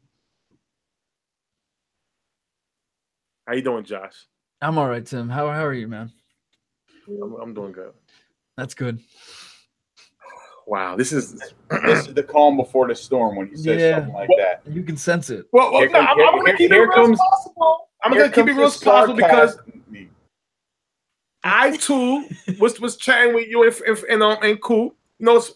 [SPEAKER 2] How you doing, Josh?
[SPEAKER 4] I'm all right, Tim. How are you, man?
[SPEAKER 2] I'm doing good.
[SPEAKER 4] That's good.
[SPEAKER 2] Wow, this is
[SPEAKER 3] the calm before the storm when he says something like that.
[SPEAKER 4] You can sense it.
[SPEAKER 2] I'm going to keep it real as possible. I'm going to keep it real as possible because I too was chatting with you and Coop,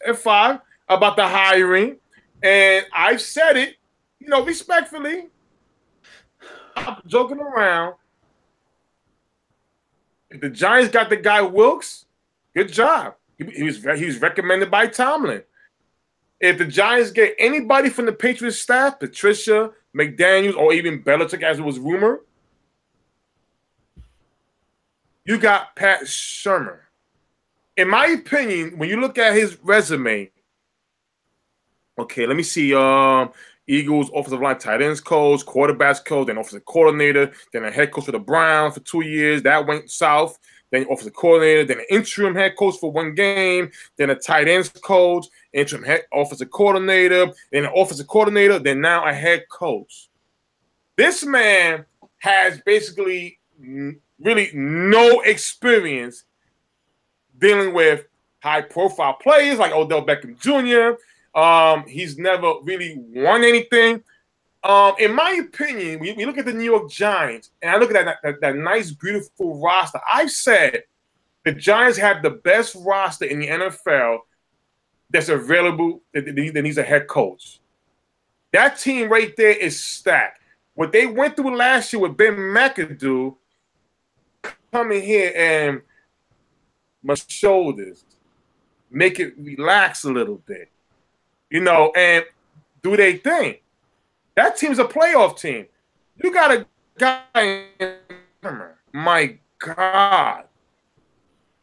[SPEAKER 2] at 5 about the hiring, and I've said it, respectfully. I'm joking around. If the Giants got the guy Wilkes, good job. He was recommended by Tomlin. If the Giants get anybody from the Patriots staff, Patricia, McDaniels, or even Belichick, as it was rumored, you got Pat Shurmur. In my opinion, when you look at his resume, okay, let me see. Eagles offensive line, tight ends coach, quarterbacks coach, then offensive coordinator, then a head coach for the Browns for 2 years. That went south. Then offensive coordinator, then an interim head coach for 1 game, then a tight ends coach, interim head offensive coordinator, then an offensive coordinator, then now a head coach. This man has basically really no experience dealing with high-profile players like Odell Beckham Jr. He's never really won anything. In my opinion, when you look at the New York Giants, and I look at that nice, beautiful roster, I've said the Giants have the best roster in the NFL that's available that needs a head coach. That team right there is stacked. What they went through last year with Ben McAdoo coming here and my shoulders, make it relax a little bit, and do their thing. That team's a playoff team. You got a guy, my God.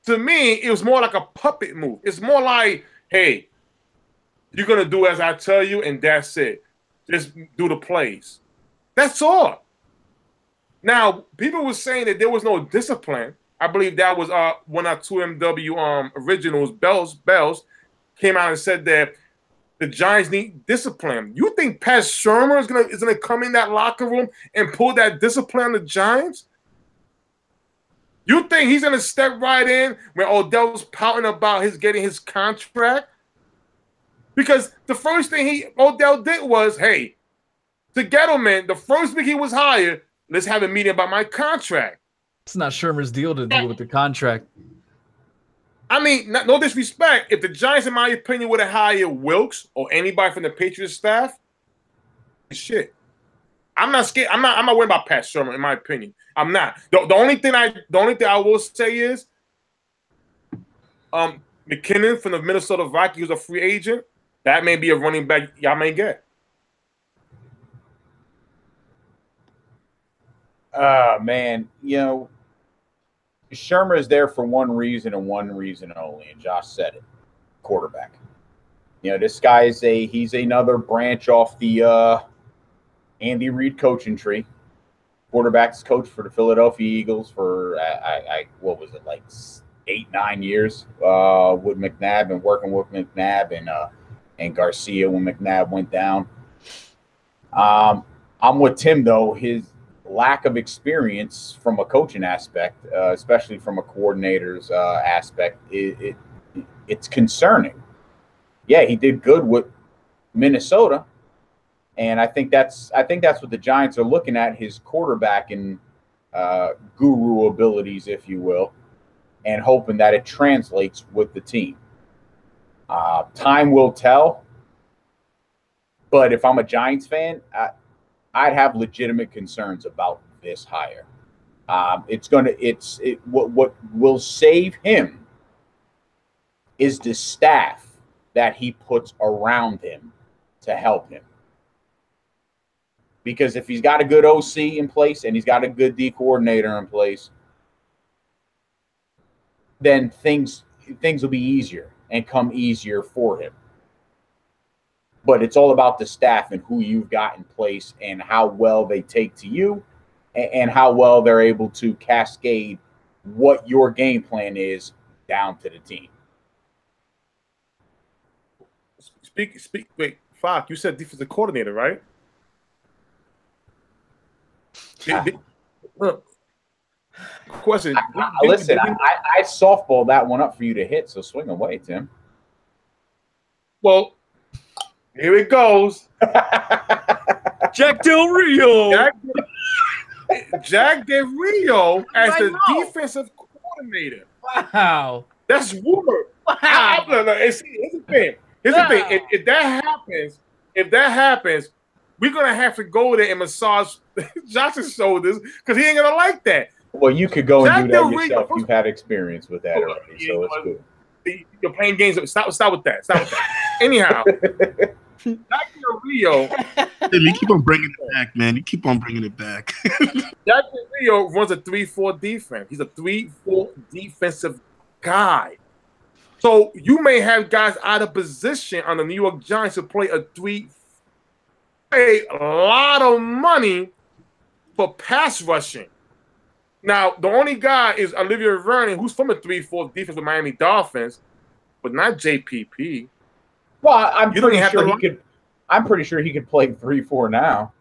[SPEAKER 2] To me, it was more like a puppet move. It's more like, hey, you're going to do as I tell you, and that's it. Just do the plays. That's all. Now, people were saying that there was no discipline. I believe that was one of 2MW originals, Bells, came out and said that the Giants need discipline. You think Pat Shurmur is gonna come in that locker room and pull that discipline on the Giants? You think he's gonna step right in when Odell's pouting about getting his contract? Because the first thing Odell did was, hey, to Gettleman, the first week he was hired, let's have a meeting about my contract.
[SPEAKER 4] It's not Shurmur's deal to deal with the contract.
[SPEAKER 2] I mean, no disrespect. If the Giants, in my opinion, would have hired Wilkes or anybody from the Patriots staff, shit. I'm not scared. I'm not worried about Pat Shurmur, in my opinion. I'm not. The only thing I will say is McKinnon from the Minnesota Vikings, who's a free agent. That may be a running back y'all may get.
[SPEAKER 3] Man, Shurmur is there for one reason and one reason only, and Josh said it: quarterback. This guy he's another branch off the Andy Reid coaching tree. Quarterback's coach for the Philadelphia Eagles for what was it, like 8-9 years with McNabb, and working with McNabb and Garcia when McNabb went down. I'm with Tim though. His lack of experience from a coaching aspect, especially from a coordinator's aspect, it's concerning. Yeah, he did good with Minnesota, and I think that's what the Giants are looking at: his quarterback and guru abilities, if you will, and hoping that it translates with the team. Time will tell, but if I'm a Giants fan, I'd have legitimate concerns about this hire. What will save him is the staff that he puts around him to help him. Because if he's got a good OC in place and he's got a good D coordinator in place, then things will be easier and come easier for him. But it's all about the staff and who you've got in place and how well they take to you and how well they're able to cascade what your game plan is down to the team.
[SPEAKER 2] Wait, Fox, you said defensive coordinator, right? Question.
[SPEAKER 3] Listen, I softballed that one up for you to hit, so swing away, Tim.
[SPEAKER 2] Well, here it goes.
[SPEAKER 4] Jack Del Rio.
[SPEAKER 2] Jack Del Rio as the defensive coordinator.
[SPEAKER 4] Wow.
[SPEAKER 2] That's rumor.
[SPEAKER 4] Wow.
[SPEAKER 2] Here's the thing. If that happens, we're gonna have to go there and massage Josh's shoulders because he ain't gonna like that.
[SPEAKER 3] Well, you could go and do that yourself. You've had experience with that already, so it's good.
[SPEAKER 2] You're playing games. Stop with that. Anyhow, Jack Del Rio.
[SPEAKER 1] You keep on bringing it back, man. You keep on bringing it back.
[SPEAKER 2] Jack Del Rio runs a 3-4 defense. He's a 3-4 defensive guy. So you may have guys out of position on the New York Giants to play a 3. Pay a lot of money for pass rushing. Now, the only guy is Olivia Vernon, who's from a 3-4 defense with Miami Dolphins, but not JPP.
[SPEAKER 3] Well, I'm pretty sure he could play 3-4 now.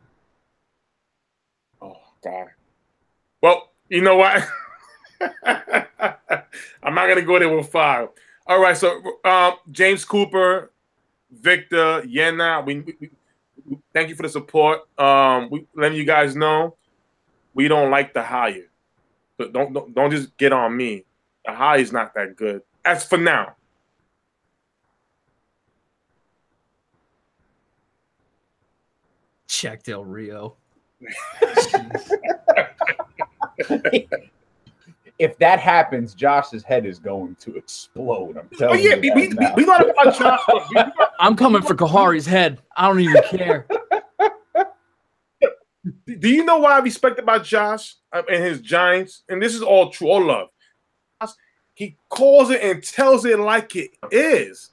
[SPEAKER 2] Oh God. Well, you know what? I'm not gonna go there with 5. All right, so James Cooper, Victor, Yena, Thank you for the support. We letting you guys know we don't like the hire. But don't just get on me. The hire is not that good. As for now.
[SPEAKER 4] Check Del Rio.
[SPEAKER 3] If that happens, Josh's head is going to explode. I'm telling you.
[SPEAKER 2] We got to punch Josh.
[SPEAKER 4] I'm coming for Kahari's head. I don't even care.
[SPEAKER 2] Do you know what I respect about Josh and his Giants? And this is all true, all love. He calls it and tells it like it is.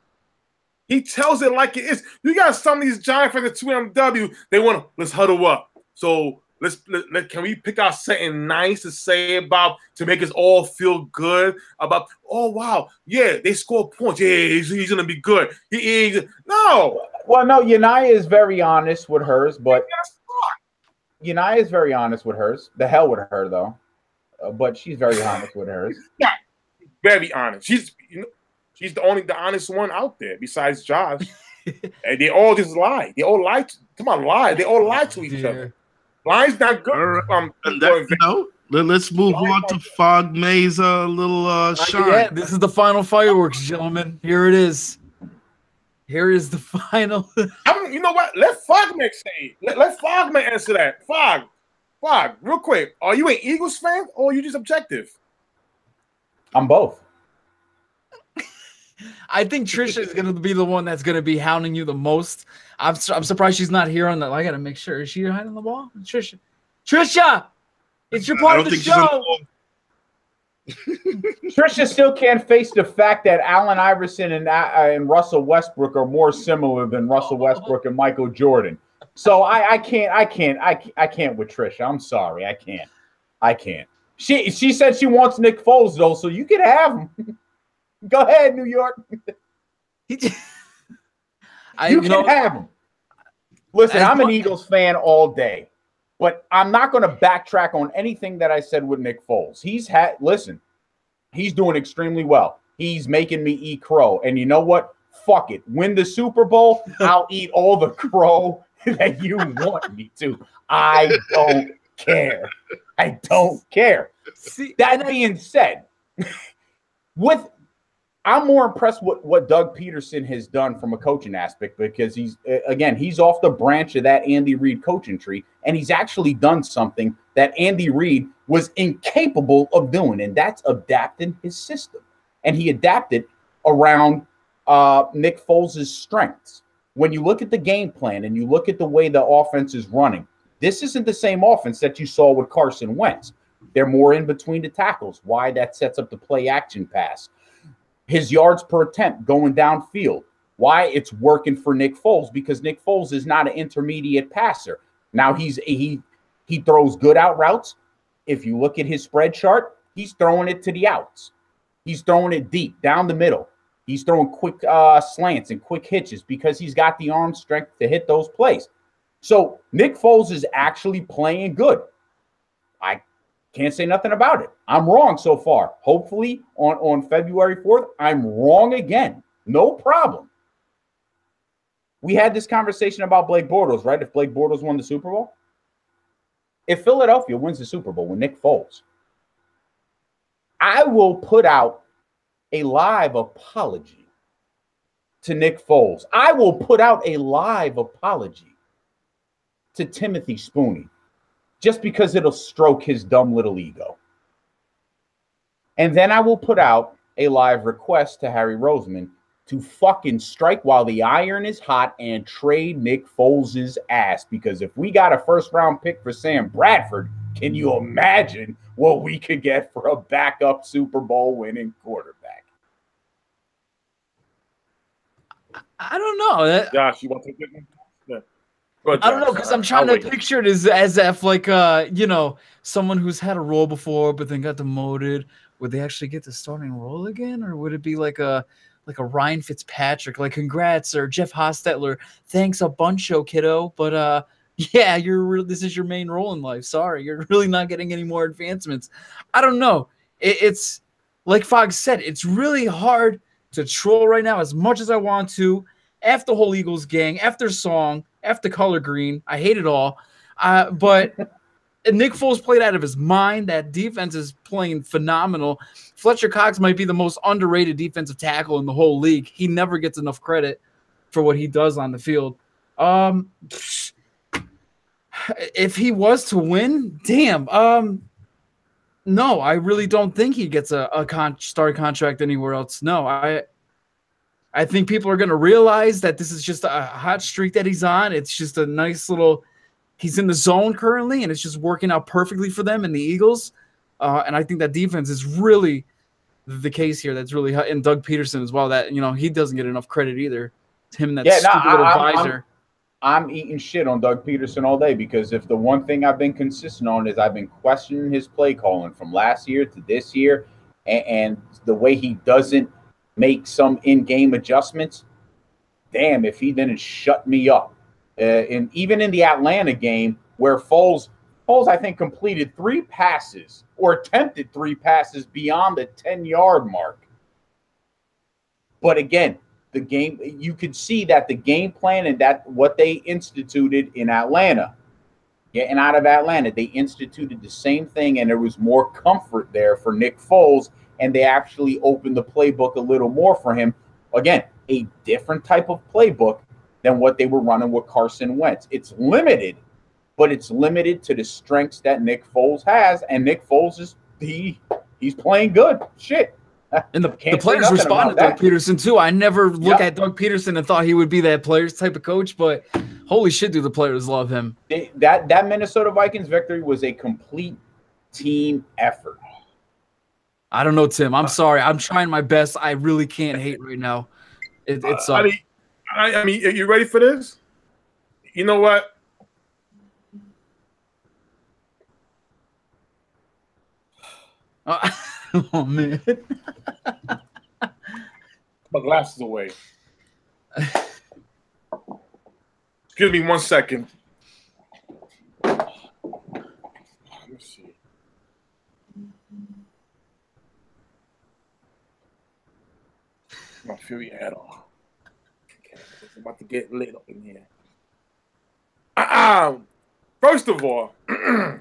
[SPEAKER 2] He tells it like it is. You got some of these Giants fans at 2MW, they want to, let's huddle up. So can we pick out something nice to say about, to make us all feel good about, oh, wow, yeah, they score points. Yeah, he's going to be good. No.
[SPEAKER 3] Well, no, Yanaya is very honest with hers, but Yanaya is very honest with hers. The hell with her, though. But she's very honest with hers.
[SPEAKER 2] Yeah, very honest. She's the honest one out there besides Josh. And they all just lie. They all lie. Come on, lie. They all lie to each other. Lie's not good.
[SPEAKER 1] Let's move on to Fogmeg's little shine.
[SPEAKER 4] Yeah, this is the final fireworks, gentlemen. Here it is. Here is the final.
[SPEAKER 2] You know what? Let Fogmeg say it. Let Fogmeg answer that. Fog, real quick. Are you an Eagles fan or are you just objective?
[SPEAKER 3] I'm both.
[SPEAKER 4] I think Trisha is going to be the one that's going to be hounding you the most. I'm surprised she's not here on that. I got to make sure. Is she hiding the ball? Trisha, it's your part of the show.
[SPEAKER 3] Trisha still can't face the fact that Allen Iverson and Russell Westbrook are more similar than Russell Westbrook and Michael Jordan. So I can't with Trisha. I'm sorry. I can't. She said she wants Nick Foles though, so you can have him. Go ahead, New York. You can have him. Listen, I'm an Eagles fan all day, but I'm not going to backtrack on anything that I said with Nick Foles. He's doing extremely well. He's making me eat crow. And you know what? Fuck it. Win the Super Bowl, I'll eat all the crow that you want me to. I don't care. I don't care. That being said, I'm more impressed with what Doug Peterson has done from a coaching aspect because he's off the branch of that Andy Reid coaching tree, and he's actually done something that Andy Reid was incapable of doing, and that's adapting his system. And he adapted around Nick Foles' strengths. When you look at the game plan and you look at the way the offense is running, this isn't the same offense that you saw with Carson Wentz. They're more in between the tackles. Why? That sets up the play action pass. His yards per attempt going downfield. Why? It's working for Nick Foles because Nick Foles is not an intermediate passer. Now he throws good out routes. If you look at his spread chart, he's throwing it to the outs. He's throwing it deep down the middle. He's throwing quick slants and quick hitches because he's got the arm strength to hit those plays. So Nick Foles is actually playing good. I can't say nothing about it. I'm wrong so far. Hopefully on February 4th, I'm wrong again. No problem. We had this conversation about Blake Bortles, right? If Blake Bortles won the Super Bowl. If Philadelphia wins the Super Bowl with Nick Foles, I will put out a live apology to Nick Foles. I will put out a live apology to Timothy Spooney. Just because it'll stroke his dumb little ego. And then I will put out a live request to Harry Roseman to fucking strike while the iron is hot and trade Nick Foles' ass. Because if we got a first-round pick for Sam Bradford, can you imagine what we could get for a backup Super Bowl winning quarterback?
[SPEAKER 4] I don't know.
[SPEAKER 2] Josh, you want to take it? Yeah.
[SPEAKER 4] I don't know because I'm trying to picture it as if like someone who's had a role before but then got demoted. Would they actually get the starting role again, or would it be like a Ryan Fitzpatrick, like congrats, or Jeff Hostetler, thanks a buncho, kiddo, but yeah, this is your main role in life. Sorry, you're really not getting any more advancements. I don't know. It's like Fogg said, it's really hard to troll right now as much as I want to. After the whole Eagles gang, after song, F the color green. I hate it all. But Nick Foles played out of his mind. That defense is playing phenomenal. Fletcher Cox might be the most underrated defensive tackle in the whole league. He never gets enough credit for what he does on the field. If he was to win, damn. No, I really don't think he gets a star contract anywhere else. No, I think people are going to realize that this is just a hot streak that he's on. It's just a nice little – he's in the zone currently, and it's just working out perfectly for them and the Eagles. And I think that defense is really the case here. That's really – and Doug Peterson as well. That, he doesn't get enough credit either. It's him and that stupid little advisor.
[SPEAKER 3] I'm eating shit on Doug Peterson all day because if the one thing I've been consistent on is I've been questioning his play calling from last year to this year and the way he doesn't make some in-game adjustments. Damn, if he didn't shut me up. And even in the Atlanta game where Foles, I think, completed 3 passes or attempted 3 passes beyond the 10-yard mark. But again, the game, you could see that the game plan and that what they instituted in Atlanta, getting out of Atlanta, they instituted the same thing, and there was more comfort there for Nick Foles, and they actually opened the playbook a little more for him. Again, a different type of playbook than what they were running with Carson Wentz. It's limited, but it's limited to the strengths that Nick Foles has, and Nick Foles is he's playing good. Shit.
[SPEAKER 4] And the players responded to Doug Peterson, too. I never look at Doug Peterson and thought he would be that players type of coach, but holy shit, do the players love him.
[SPEAKER 3] That Minnesota Vikings victory was a complete team effort.
[SPEAKER 4] I don't know, Tim. I'm sorry. I'm trying my best. I really can't hate right now. It's
[SPEAKER 2] I mean, are you ready for this? You know what?
[SPEAKER 4] Oh, man.
[SPEAKER 2] My glasses away. Excuse me 1 second. Let me see. I feel your head off. It's about to get lit up in here. First of all, I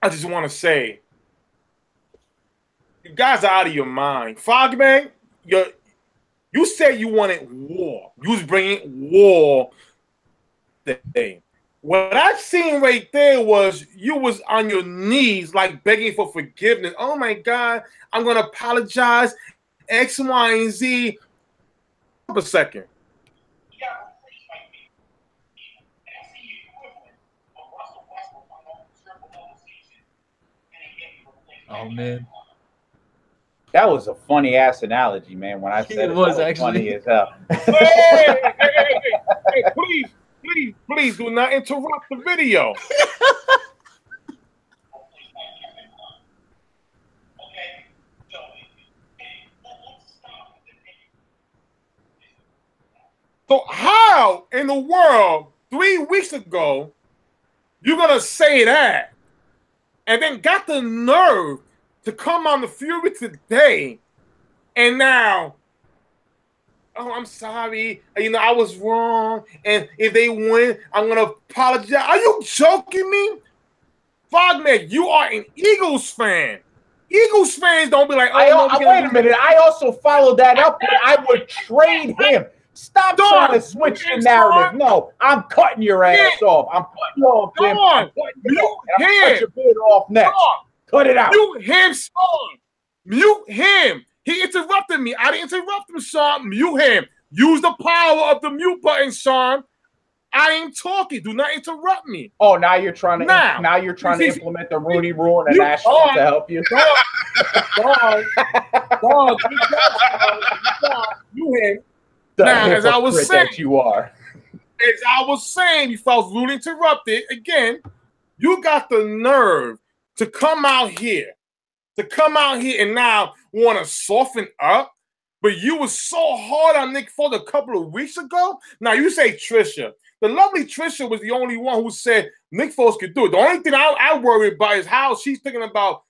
[SPEAKER 2] just want to say, you guys are out of your mind. Fogmeg, you said you wanted war. You was bringing war today. What I seen right there was you was on your knees like begging for forgiveness. Oh, my God, I'm going to apologize. X, Y, and Z. A second.
[SPEAKER 4] Oh, man.
[SPEAKER 3] That was a funny ass analogy, man. When I said it was actually funny as hell.
[SPEAKER 2] Hey, please do not interrupt the video. So how in the world 3 weeks ago you're gonna say that, and then got the nerve to come on the Fury today, and now, oh, I'm sorry, I was wrong, and if they win, I'm gonna apologize. Are you joking me? Fogmeg, you are an Eagles fan. Eagles fans don't be like, oh,
[SPEAKER 3] wait a minute. I also followed that up, but I would trade him. Stop trying to switch the narrative. No, I'm cutting your ass off. I'm cutting you off, Tim. I'm cutting you off. I'm cutting your beard off next. Cut it out.
[SPEAKER 2] Mute him, Sean. Mute him. He interrupted me. I didn't interrupt him, Sean. Mute him. Use the power of the mute button, Sean. I ain't talking. Do not interrupt me.
[SPEAKER 3] Oh, now you're trying to implement the Rooney Rule and ask to help you.
[SPEAKER 2] Mute him. Now, as I was saying, you felt rudely interrupted again. You got the nerve to come out here and now want to soften up, but you were so hard on Nick Foles a couple of weeks ago. Now you say Trisha. The lovely Trisha was the only one who said Nick Foles could do it. The only thing I worry about is how she's thinking about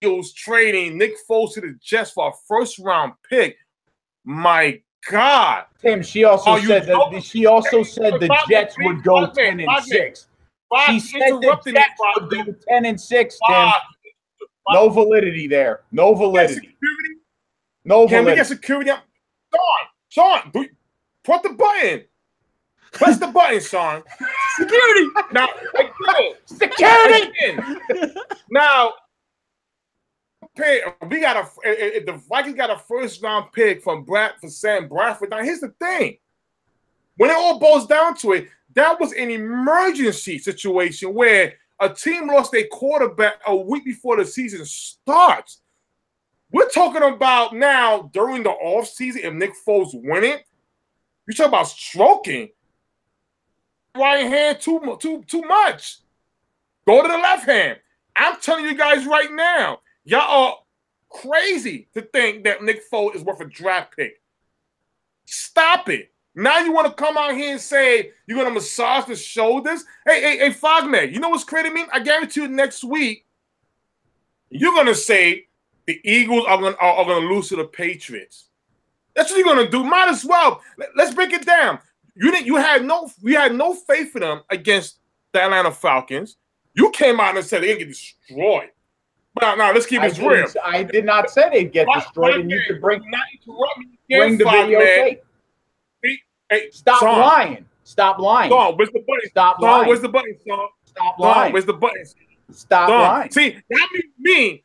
[SPEAKER 2] Eagles trading Nick Foles to the Jets for a first-round pick. My God.
[SPEAKER 3] Tim, she also said the Jets would go 10-6. She said the Jets would go 10-6, Tim. No validity there. No validity. No validity.
[SPEAKER 2] Can we get security? Sean, put the button. Press the button, Sean.
[SPEAKER 4] Security.
[SPEAKER 2] Now,
[SPEAKER 3] security.
[SPEAKER 2] Now, the Vikings got a first round pick for Sam Bradford. Now, here's the thing: when it all boils down to it, that was an emergency situation where a team lost their quarterback a week before the season starts. We're talking about now during the offseason, if Nick Foles winning, you talk about stroking. Right hand too much. Go to the left hand. I'm telling you guys right now, y'all are crazy to think that Nick Foles is worth a draft pick. Stop it. Now you want to come out here and say you're going to massage the shoulders? Hey, Fogmeg, you know what's crazy to me? I guarantee you next week, you're going to say the Eagles are going to lose to the Patriots. That's what you're going to do. Might as well. Let's break it down. You had no faith in them against the Atlanta Falcons. You came out and said they're going to get destroyed. But now let's keep this real.
[SPEAKER 3] I did not say they'd get destroyed, and you could bring the video tape.
[SPEAKER 2] Hey,
[SPEAKER 3] stop lying. Stop lying.
[SPEAKER 2] Don, where's the button?
[SPEAKER 3] Stop lying.
[SPEAKER 2] Where's the button, Don?
[SPEAKER 3] Stop lying.
[SPEAKER 2] Where's the button?
[SPEAKER 3] Stop lying.
[SPEAKER 2] See, that means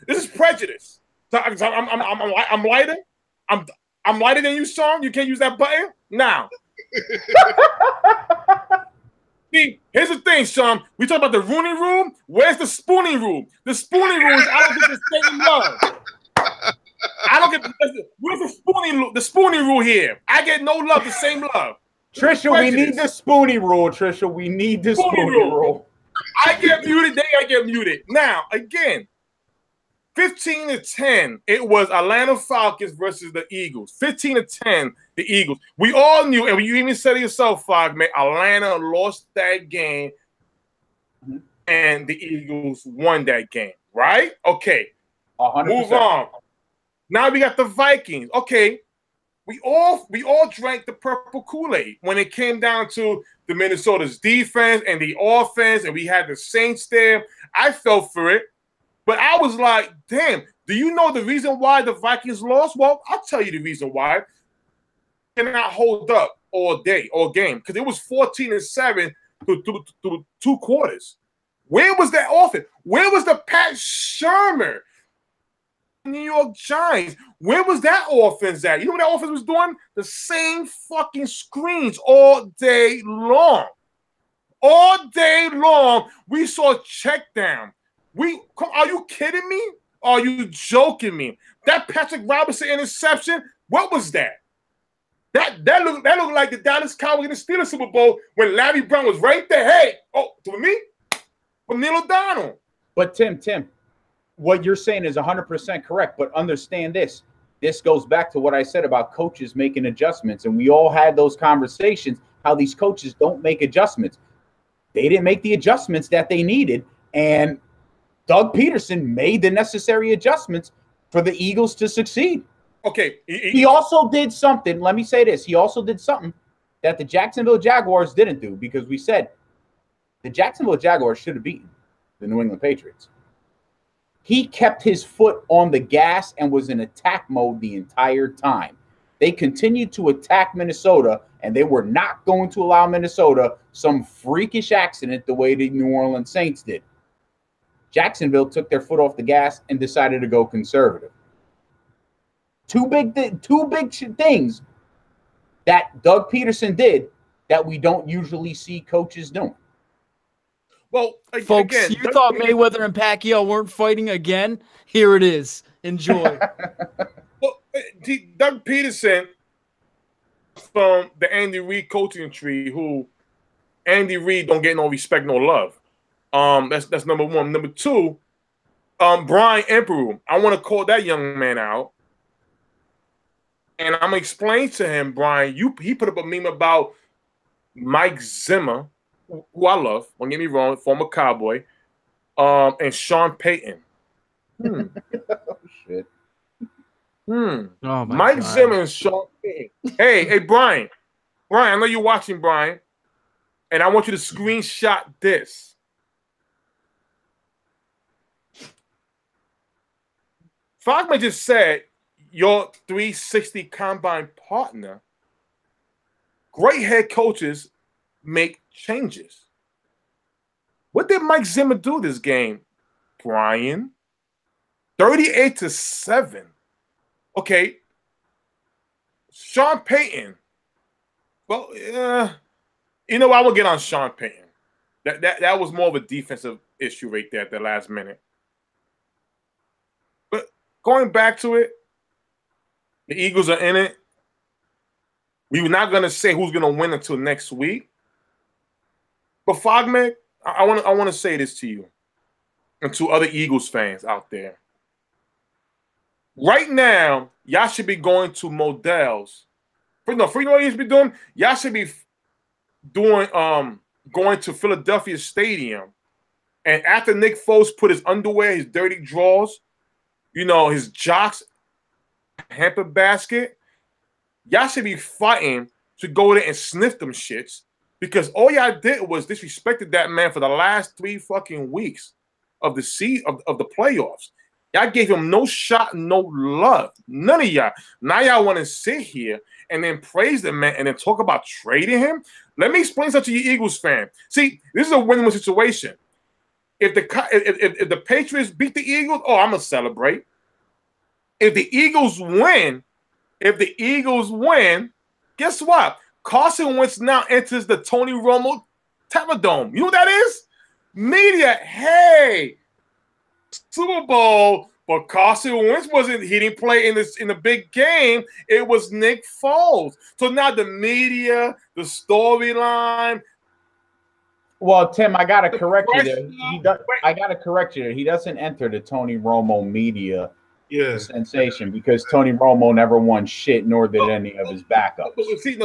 [SPEAKER 2] this is prejudice. So I'm lighter. I'm lighter than you, Sean. You can't use that button now. See, here's the thing, Sean. We talk about the Rooney Rule. Where's the Spooning Rule? The Spooning Rule is I don't get the same love. I don't get where's the Spooning Rule here? I get no love, the same love.
[SPEAKER 3] Trisha, we need the Spoonie Rule. Trisha, we need the Spoonie Rule.
[SPEAKER 2] I get muted. I get muted. Now, again, 15-10. It was Atlanta Falcons versus the Eagles. 15-10, the Eagles. We all knew, and you even said it yourself, Fogmeg, Atlanta lost that game, and the Eagles won that game, right? Okay.
[SPEAKER 3] 100%.
[SPEAKER 2] Move on. Now we got the Vikings. Okay. We all drank the purple Kool-Aid when it came down to the Minnesota's defense and the offense, and we had the Saints there. I fell for it. But I was like, damn, do you know the reason why the Vikings lost? Well, I'll tell you the reason why. Cannot hold up all game, because it was 14-7 through 2 quarters. Where was that offense? Where was the Pat Shurmur New York Giants? Where was that offense at? You know what that offense was doing? The same fucking screens all day long. All day long, we saw check down. Are you kidding me? Are you joking me? That Patrick Robinson interception, what was that? That looked like the Dallas Cowboys in the Steelers Super Bowl when Larry Brown was right there. Hey, to me, with Neil O'Donnell.
[SPEAKER 3] But Tim, what you're saying is 100% correct. But understand this. This goes back to what I said about coaches making adjustments. And we all had those conversations, how these coaches don't make adjustments. They didn't make the adjustments that they needed. And Doug Peterson made the necessary adjustments for the Eagles to succeed.
[SPEAKER 2] Okay.
[SPEAKER 3] He also did something. Let me say this. He also did something that the Jacksonville Jaguars didn't do, because we said the Jacksonville Jaguars should have beaten the New England Patriots. He kept his foot on the gas and was in attack mode the entire time. They continued to attack Minnesota, and they were not going to allow Minnesota some freakish accident the way the New Orleans Saints did. Jacksonville took their foot off the gas and decided to go conservative. Two big things that Doug Peterson did that we don't usually see coaches doing.
[SPEAKER 2] Well,
[SPEAKER 4] folks,
[SPEAKER 2] again,
[SPEAKER 4] you thought Mayweather and Pacquiao weren't fighting again? Here it is. Enjoy.
[SPEAKER 2] Well, Doug Peterson from the Andy Reid coaching tree, who Andy Reid don't get no respect, no love. That's number one. Number two, Brian Emperor. I want to call that young man out. And I'm gonna explain to him, Brian, he put up a meme about Mike Zimmer, who I love, don't get me wrong, former Cowboy, and Sean Payton.
[SPEAKER 3] Oh, shit.
[SPEAKER 2] Oh, Mike Zimmer and Sean Hey, Brian. Brian, I know you're watching, Brian, and I want you to screenshot this. Fogmeg just said your 360 combine partner, great head coaches make changes. What did Mike Zimmer do this game, Brian? 38-7. Okay. Sean Payton. Well, you know, I will get on Sean Payton. That was more of a defensive issue right there at the last minute. But going back to it, the Eagles are in it. We were not going to say who's going to win until next week. But Fogmeg, I want to say this to you and to other Eagles fans out there. Right now, y'all should be going to Modell's. You know what you should be doing? Y'all should be doing going to Philadelphia Stadium. And after Nick Foles put his underwear, his dirty drawers, you know, his jocks, hamper basket, y'all should be fighting to go there and sniff them shits, because all y'all did was disrespected that man for the last 3 fucking weeks of the of the playoffs. Y'all gave him no shot, no love. None of y'all. Now y'all want to sit here and then praise the man and then talk about trading him? Let me explain something to you Eagles fan. See, this is a win-win situation. If the Patriots beat the Eagles, oh, I'm going to celebrate. If the Eagles win, guess what? Carson Wentz now enters the Tony Romo Terradome. You know what that is? Media, hey, Super Bowl, but Carson Wentz he didn't play in the big game. It was Nick Foles. So now the media, the storyline.
[SPEAKER 3] Well, Tim, I gotta correct you there. I gotta correct you there. He doesn't enter the Tony Romo media sensation, because Tony Romo never won shit, nor did any of his backups.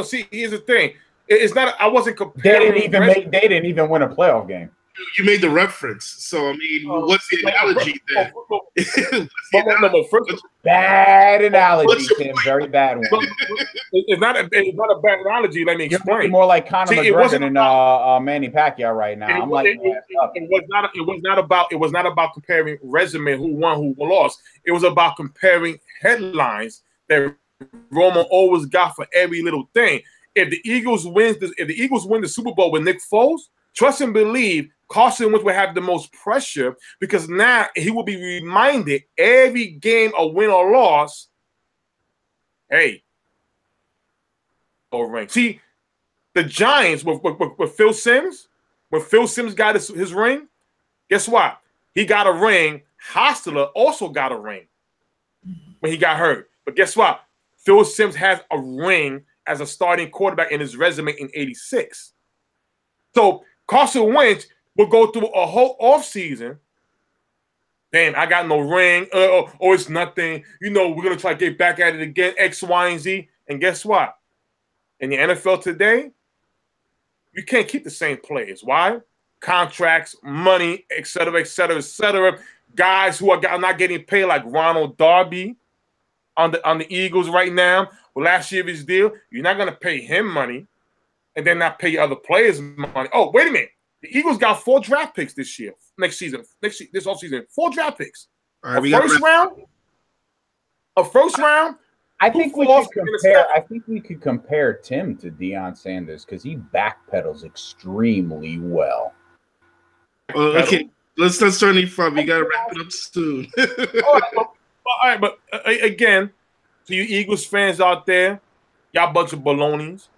[SPEAKER 2] See, here's the thing. It's not. I wasn't comparing.
[SPEAKER 3] They didn't even win a playoff game.
[SPEAKER 1] You made the reference, so I mean, what's the analogy there?
[SPEAKER 3] Bad analogy, Tim. Very bad one.
[SPEAKER 2] It's not a bad analogy. Let me explain.
[SPEAKER 3] You're more like Conor McGregor than Manny Pacquiao right now.
[SPEAKER 2] It was not about comparing resume, who won, who lost. It was about comparing headlines that Romo always got for every little thing. If the Eagles win the Super Bowl with Nick Foles, trust and believe Carson Wentz will have the most pressure, because now he will be reminded every game, a win or loss, hey, or ring. See, the Giants with Phil Simms, when Phil Simms got his ring, guess what? He got a ring. Hostler also got a ring when he got hurt. But guess what? Phil Simms has a ring as a starting quarterback in his resume in '86. So Carson Wentz will go through a whole offseason. Damn, I got no ring. It's nothing. You know, we're going to try to get back at it again, X, Y, and Z. And guess what? In the NFL today, you can't keep the same players. Why? Contracts, money, et cetera, et cetera, et cetera. Guys who are not getting paid, like Ronald Darby on the Eagles right now. Well, last year of his deal, you're not going to pay him money and then not pay other players money. Oh, wait a minute. The Eagles got 4 draft picks this offseason. 4 draft picks.
[SPEAKER 1] Right,
[SPEAKER 2] A first round.
[SPEAKER 3] I think we could compare Tim to Deion Sanders, because he backpedals extremely well.
[SPEAKER 1] Okay, let's start from. We gotta wrap it up soon.
[SPEAKER 2] All right, but again, to you Eagles fans out there, y'all bunch of balonies.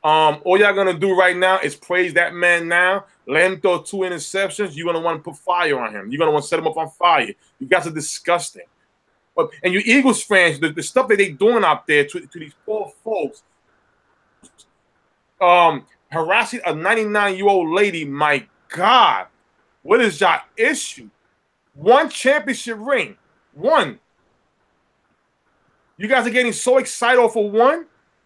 [SPEAKER 2] All y'all gonna do right now is praise that man now. Let him throw 2 interceptions. You're gonna want to put fire on him. You're gonna want to set him up on fire. You guys are disgusting. And you Eagles fans, the stuff that they doing out there to these poor folks, harassing a 99-year-old lady. My God, what is y'all issue? 1 championship ring, 1. You guys are getting so excited off of 1.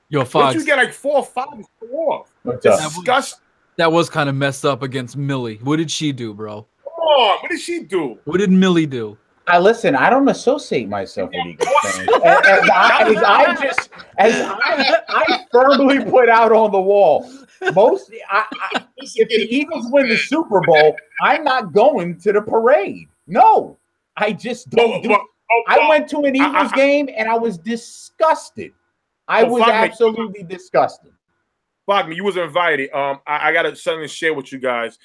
[SPEAKER 4] Yo, Fox,
[SPEAKER 2] but you get like 4 or 5 to go off. Disgusting.
[SPEAKER 4] That was kind of messed up against Millie. What did she do, bro?
[SPEAKER 2] Come on, what did she do?
[SPEAKER 4] What did Millie do?
[SPEAKER 3] I listen. I don't associate myself with Eagles fans. I firmly put out on the wall. If the Eagles win the Super Bowl, I'm not going to the parade. No, I just don't do it. I went to an Eagles game and I was disgusted. I was absolutely disgusted.
[SPEAKER 2] Fogmeg, you was invited. I got something to share with you guys.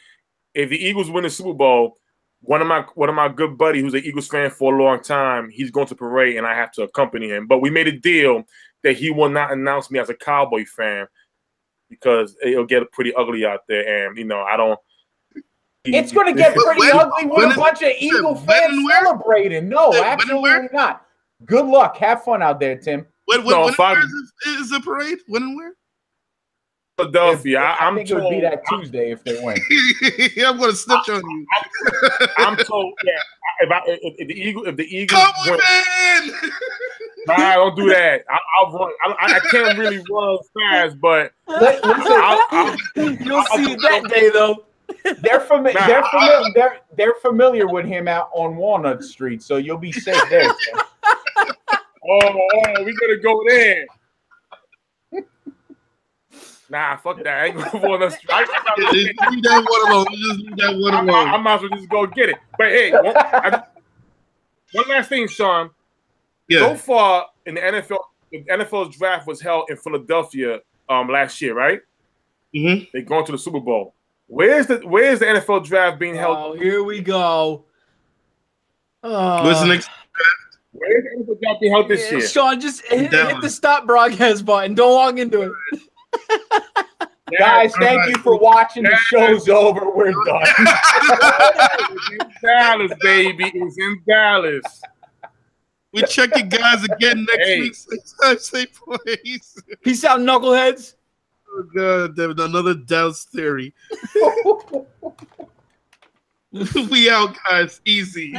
[SPEAKER 2] If the Eagles win the Super Bowl, one of my good buddy who's an Eagles fan for a long time, he's going to parade and I have to accompany him. But we made a deal that he will not announce me as a Cowboy fan because it'll get pretty ugly out there, and I don't.
[SPEAKER 3] It's going to get pretty ugly with a bunch of Eagle fans celebrating. No, absolutely not. Good luck. Have fun out there, Tim.
[SPEAKER 1] When is the parade? When and where?
[SPEAKER 2] Philadelphia.
[SPEAKER 3] I think it would be that Tuesday if they win.
[SPEAKER 1] I'm going to snitch on you.
[SPEAKER 2] I'm told, if the Eagles
[SPEAKER 1] Cowboy
[SPEAKER 2] win,
[SPEAKER 1] fan!
[SPEAKER 2] Nah, don't do that. I'll run. I can't really run fast, but
[SPEAKER 3] you'll see that day though. They're familiar with him out on Walnut Street, so you'll be safe there.
[SPEAKER 2] We gotta go there. Nah, fuck that. I ain't going to Walnut Street.
[SPEAKER 1] Leave that one alone. Just leave that one alone.
[SPEAKER 2] I might as well just go get it. But hey, one last thing, Sean. Yeah. So far in the NFL's draft was held in Philadelphia last year, right?
[SPEAKER 1] Mm-hmm.
[SPEAKER 2] They're going to the Super Bowl. Where's the NFL draft being held?
[SPEAKER 4] Oh, here we go.
[SPEAKER 1] Where's the next draft?
[SPEAKER 2] Where's the NFL draft being held this year?
[SPEAKER 4] Sean, just hit the stop broadcast button. Don't walk into it.
[SPEAKER 3] Guys, thank you for watching. The show's over. We're done.
[SPEAKER 2] It's in Dallas, baby. It's in Dallas.
[SPEAKER 1] We check you guys again next week. Same place.
[SPEAKER 4] Peace out, knuckleheads.
[SPEAKER 1] Oh, God, David, another Dallas theory. We out, guys. Easy.